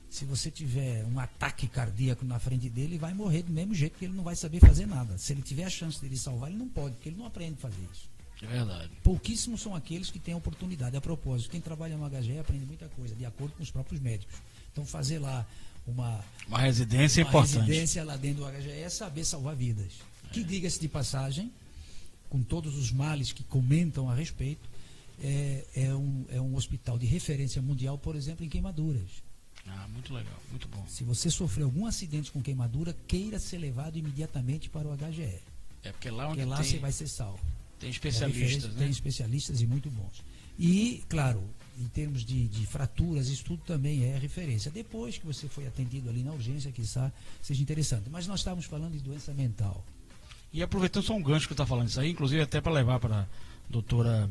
se você tiver um ataque cardíaco na frente dele, vai morrer do mesmo jeito, que ele não vai saber fazer nada. Se ele tiver a chance de ele salvar, ele não pode, porque ele não aprende a fazer isso. É verdade. Pouquíssimos são aqueles que têm a oportunidade. A propósito, quem trabalha no HGE aprende muita coisa, de acordo com os próprios médicos. Então, fazer lá uma residência importante. Uma residência lá dentro do HGE é saber salvar vidas. Que, diga-se de passagem, com todos os males que comentam a respeito, é um hospital de referência mundial, por exemplo, em queimaduras. Ah, muito legal, muito bom. Se você sofrer algum acidente com queimadura, queira ser levado imediatamente para o HGE. Porque lá onde porque lá tem, você vai ser salvo. tem especialistas, né? Tem especialistas e muito bons. E, claro, em termos de fraturas, isso tudo também é referência. Depois que você foi atendido ali na urgência, quizá seja interessante. Mas nós estávamos falando de doença mental. E aproveitando só um gancho que eu estou falando isso aí, inclusive até para levar para a doutora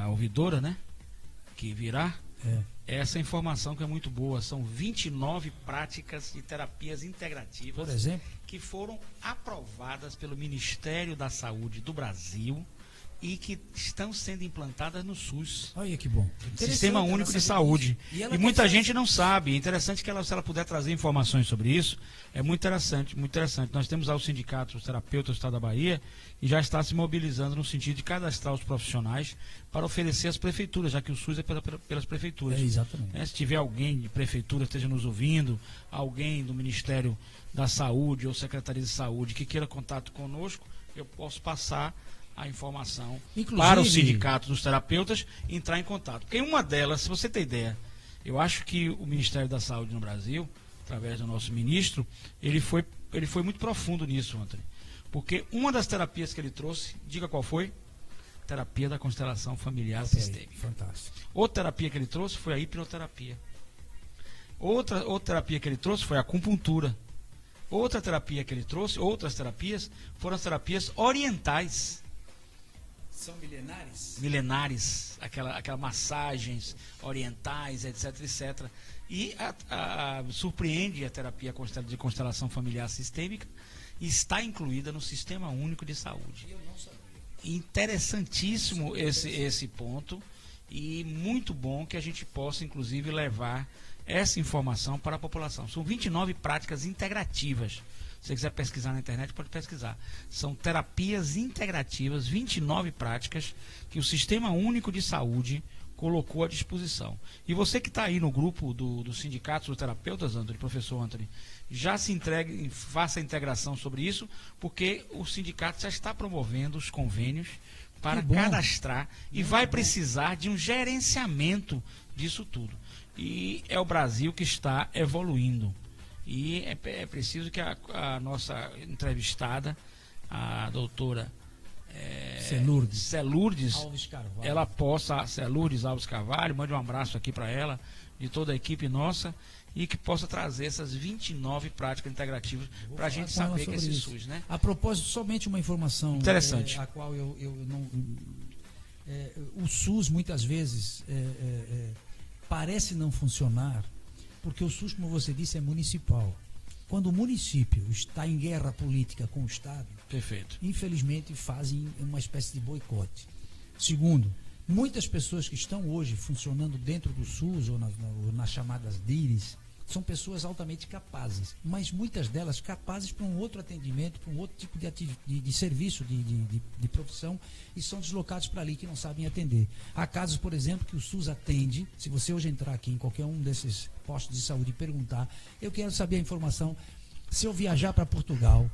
ouvidora, né? Que virá. Essa informação que é muito boa. São 29 práticas de terapias integrativas, por exemplo, que foram aprovadas pelo Ministério da Saúde do Brasil e que estão sendo implantadas no SUS. Olha que bom. Sistema Único de Saúde. E muita gente não sabe. É interessante que se ela puder trazer informações sobre isso, é muito interessante, muito interessante. Nós temos lá o sindicato dos terapeutas do Estado da Bahia e já está se mobilizando no sentido de cadastrar os profissionais para oferecer às prefeituras, já que o SUS é pelas prefeituras. Exatamente. Se tiver alguém de prefeitura que esteja nos ouvindo, alguém do Ministério da Saúde ou Secretaria de Saúde que queira contato conosco, eu posso passar a informação para o sindicato dos terapeutas entrar em contato. Porque uma delas, se você tem ideia, eu acho que o Ministério da Saúde no Brasil, através do nosso ministro, ele foi muito profundo nisso, Antônio. Porque uma das terapias que ele trouxe, diga qual foi? Terapia da constelação familiar sistêmica. Fantástico. Outra terapia que ele trouxe foi a hipnoterapia. Outra terapia que ele trouxe foi a acupuntura. Outra terapia que ele trouxe, outras terapias, foram as terapias orientais. São milenares? Milenares, aquelas massagens orientais, etc, etc. E surpreende a terapia de constelação familiar sistêmica e está incluída no Sistema Único de Saúde. Eu não sabia. Interessantíssimo esse ponto e muito bom que a gente possa, inclusive, levar essa informação para a população. São 29 práticas integrativas. Se você quiser pesquisar na internet, pode pesquisar. São terapias integrativas, 29 práticas que o Sistema Único de Saúde colocou à disposição. E você que está aí no grupo do Sindicato dos Terapeutas, Antônio, professor Antônio, já se entregue, faça a integração sobre isso, porque o sindicato já está promovendo os convênios para cadastrar e vai precisar de um gerenciamento disso tudo. E é o Brasil que está evoluindo. E é preciso que a nossa entrevistada, a doutora Celurdes Alves Carvalho, ela possa, Celurdes Alves Carvalho, mande um abraço aqui para ela, de toda a equipe nossa, e que possa trazer essas 29 práticas integrativas para a gente saber que esse SUS, né? A propósito, somente uma informação interessante, a qual eu não... o SUS muitas vezes parece não funcionar, porque o SUS, como você disse, é municipal. Quando o município está em guerra política com o Estado, perfeito, infelizmente fazem uma espécie de boicote. Segundo, muitas pessoas que estão hoje funcionando dentro do SUS ou nas chamadas DIRES, são pessoas altamente capazes, mas muitas delas capazes para um outro atendimento, para um outro tipo de serviço, de profissão, e são deslocados para ali que não sabem atender. Há casos, por exemplo, que o SUS atende. Se você hoje entrar aqui em qualquer um desses postos de saúde e perguntar, eu quero saber a informação, se eu viajar para Portugal,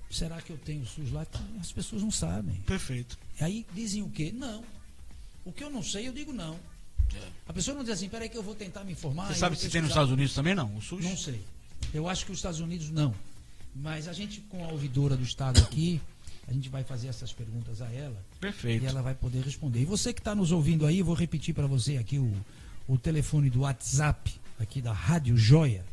será que eu tenho SUS lá? As pessoas não sabem. Perfeito. Aí dizem o quê? Não. O que eu não sei, eu digo não. A pessoa não diz assim, peraí que eu vou tentar me informar. Você sabe se tem nos Estados Unidos também, não? O SUS? Não sei. Eu acho que os Estados Unidos não. Mas a gente, com a ouvidora do Estado aqui, a gente vai fazer essas perguntas a ela. Perfeito. E ela vai poder responder. E você que está nos ouvindo aí, eu vou repetir para você aqui o telefone do WhatsApp, aqui da Rádio Joia,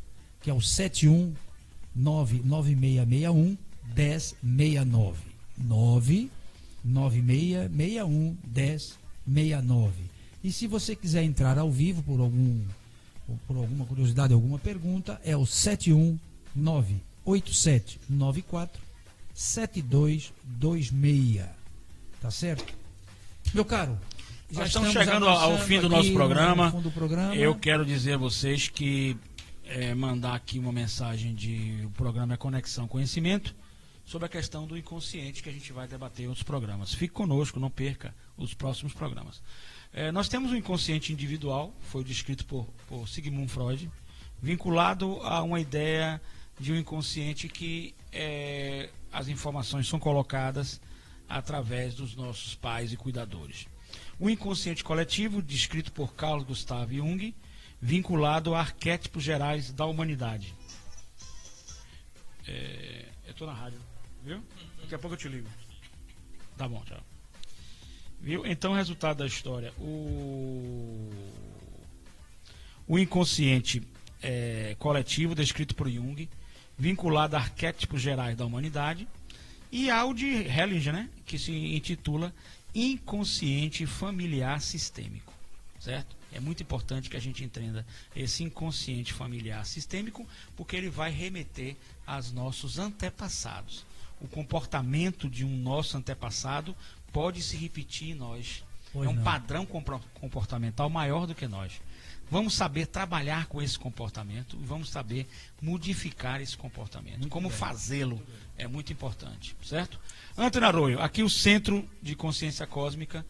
que é o 7199661 1069. 99661 1069. E se você quiser entrar ao vivo por alguma curiosidade, alguma pergunta, é o 71987947226. Tá certo? Meu caro, já estamos chegando ao fim do nosso programa. Eu quero quero dizer a vocês que mandar aqui uma mensagem o programa é Conexão Conhecimento, sobre a questão do inconsciente, que a gente vai debater em outros programas. Fique conosco, não perca os próximos programas. Nós temos um inconsciente individual, foi descrito por Sigmund Freud, vinculado a uma ideia de um inconsciente que as informações são colocadas através dos nossos pais e cuidadores. O inconsciente coletivo, descrito por Carl Gustav Jung, vinculado a arquétipos gerais da humanidade. Eu estou na rádio, viu? Daqui a pouco eu te ligo. Tá bom, tchau. Viu? Então, o resultado da história. O inconsciente coletivo, descrito por Jung, vinculado a arquétipos gerais da humanidade, e há o de Hellinger, né, que se intitula inconsciente familiar sistêmico, certo? É muito importante que a gente entenda esse inconsciente familiar sistêmico, porque ele vai remeter aos nossos antepassados. O comportamento de um nosso antepassado pode se repetir em nós. É um padrão comportamental maior do que nós. Vamos saber trabalhar com esse comportamento e vamos saber modificar esse comportamento. Como fazê-lo é muito importante, certo? Antônio Arroio, aqui o Centro de Consciência Cósmica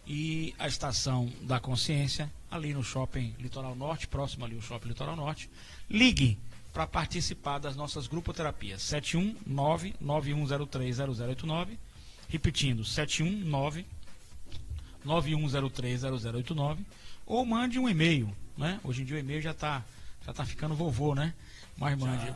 e a Estação da Consciência, ali no Shopping Litoral Norte, próximo ali ao Shopping Litoral Norte. Ligue para participar das nossas grupoterapias. 719-9103-0089. Repetindo, 719-9103-0089. Ou mande um e-mail, né? Hoje em dia o e-mail já tá ficando vovô, né? Mas mande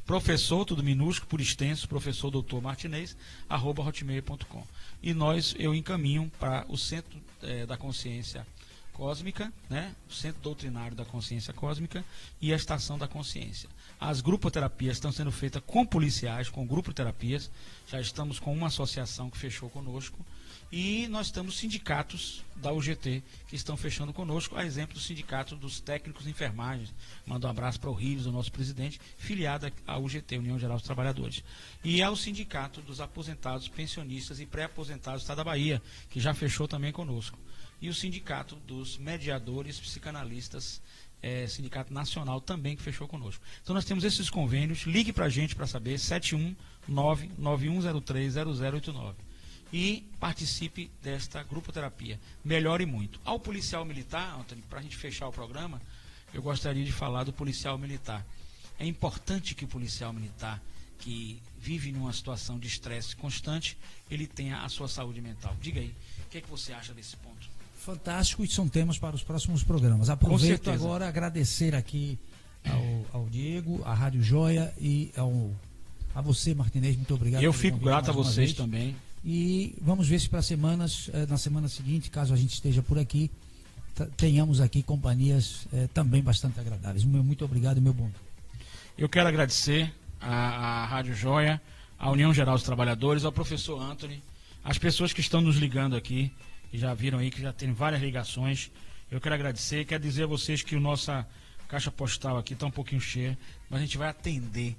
professor, tudo minúsculo, por extenso, professor Dr. Martinez, @hotmail.com. E eu encaminho para o Centro da Consciência Cósmica, né? O Centro Doutrinário da Consciência Cósmica e a Estação da Consciência. As grupoterapias estão sendo feitas com policiais, com grupoterapias. Já estamos com uma associação que fechou conosco. E nós temos sindicatos da UGT que estão fechando conosco, a exemplo do Sindicato dos Técnicos de Enfermagem. Mando um abraço para o Rios, o nosso presidente, filiado à UGT, União Geral dos Trabalhadores. E ao Sindicato dos Aposentados, Pensionistas e Pré-Aposentados do Estado da Bahia, que já fechou também conosco. E o Sindicato dos Mediadores Psicanalistas, Sindicato Nacional, também que fechou conosco. Então nós temos esses convênios. Ligue para a gente para saber, 719-9103-0089. E participe desta grupoterapia. Melhore muito. Ao policial militar, Antônio, para a gente fechar o programa, eu gostaria de falar do policial militar. É importante que o policial militar, que vive numa situação de estresse constante, ele tenha a sua saúde mental. Diga aí, o que você acha desse ponto? Fantástico, e são temas para os próximos programas. Aproveito agora agradecer aqui ao Diego, à Rádio Joia e a você, Martinez, muito obrigado. Eu fico grato a vocês também. E vamos ver se na semana seguinte, caso a gente esteja por aqui, tenhamos aqui companhias também bastante agradáveis. Muito obrigado, meu bom. Eu quero agradecer à Rádio Joia, à União Geral dos Trabalhadores, ao professor Antônio, as pessoas que estão nos ligando aqui, que já viram aí, que já tem várias ligações. Eu quero agradecer, quero dizer a vocês que a nossa caixa postal aqui está um pouquinho cheia, mas a gente vai atender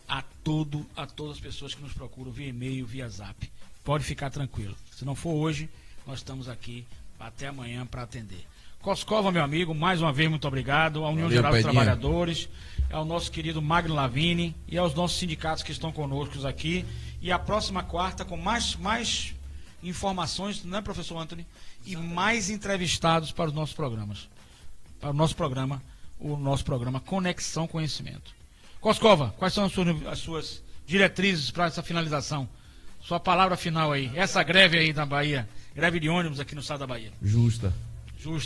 a todas as pessoas que nos procuram via e-mail, via zap. Pode ficar tranquilo. Se não for hoje, nós estamos aqui até amanhã para atender. Coscova, meu amigo, mais uma vez, muito obrigado. À União Geral dos Trabalhadores, ao nosso querido Magno Lavini e aos nossos sindicatos que estão conosco aqui. E a próxima quarta com mais informações, não é, professor Antônio? E mais entrevistados para os nossos programas. Para o nosso programa Conexão Conhecimento. Coscova, quais são as suas diretrizes para essa finalização? Sua palavra final aí. Essa greve aí na Bahia, greve de ônibus aqui no estado da Bahia. Justa,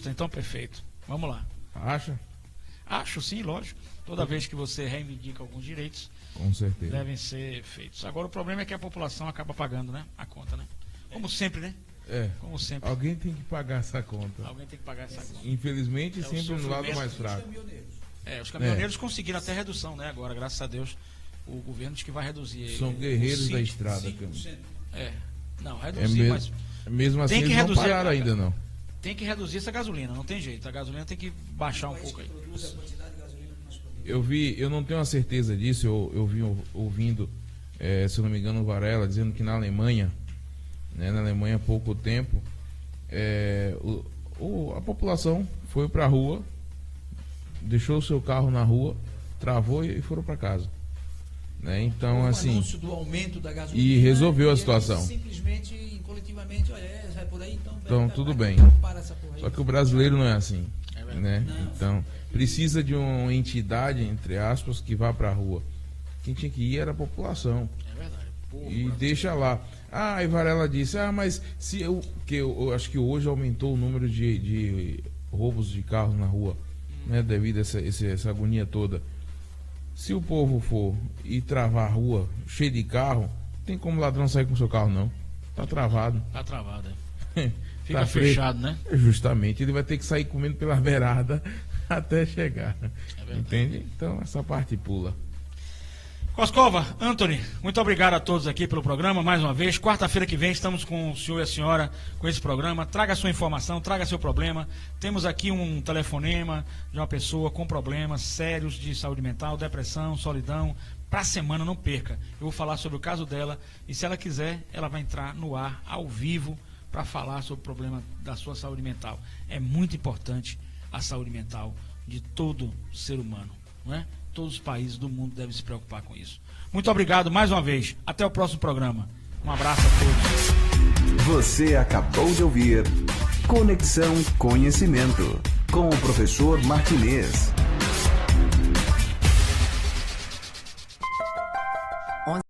então perfeito. Vamos lá. Acha? Acho sim, lógico. Toda vez que você reivindica alguns direitos, com certeza, devem ser feitos. Agora o problema é que a população acaba pagando, né? A conta, né? Como sempre, né? Como sempre. Alguém tem que pagar essa conta. Infelizmente, sempre no lado mais fraco. Os caminhoneiros conseguiram até redução, né? Agora, graças a Deus, o governo diz que vai reduzir. São guerreiros da estrada. Não, reduzir, mas mesmo assim eles não pararam ainda, não. Tem que reduzir essa gasolina, não tem jeito. A gasolina tem que baixar um pouco aí. Eu não tenho a certeza disso, eu vim ouvindo, se eu não me engano, o Varela, dizendo que na Alemanha, há pouco tempo, a população foi para a rua, deixou o seu carro na rua, travou e foram para casa. Então, assim, anúncio do aumento da gasolina, e resolveu a situação. Simplesmente, colectivamente, vai por aí, então tudo bem. Só que o brasileiro não é assim, né? Então, precisa de uma entidade, entre aspas, que vá para a rua. Quem tinha que ir era a população. É verdade. E deixa lá. E Varela disse, mas se eu acho que hoje aumentou o número de roubos de carros na rua, né, devido a essa agonia toda. Se o povo for e travar a rua cheia de carro, não tem como o ladrão sair com o seu carro, não. Tá travado. Tá travado, Fica fechado, né? Justamente, ele vai ter que sair comendo pela beirada até chegar. Entende? Então essa parte pula. Coscova, Anthony, muito obrigado a todos aqui pelo programa, mais uma vez. Quarta-feira que vem estamos com o senhor e a senhora com esse programa. Traga a sua informação, traga seu problema. Temos aqui um telefonema de uma pessoa com problemas sérios de saúde mental, depressão, solidão. Para a semana, não perca. Eu vou falar sobre o caso dela e, se ela quiser, ela vai entrar no ar, ao vivo, para falar sobre o problema da sua saúde mental. É muito importante a saúde mental de todo ser humano, não é? Todos os países do mundo devem se preocupar com isso. Muito obrigado mais uma vez. Até o próximo programa. Um abraço a todos. Você acabou de ouvir Conexão Conhecimento com o professor Martinez.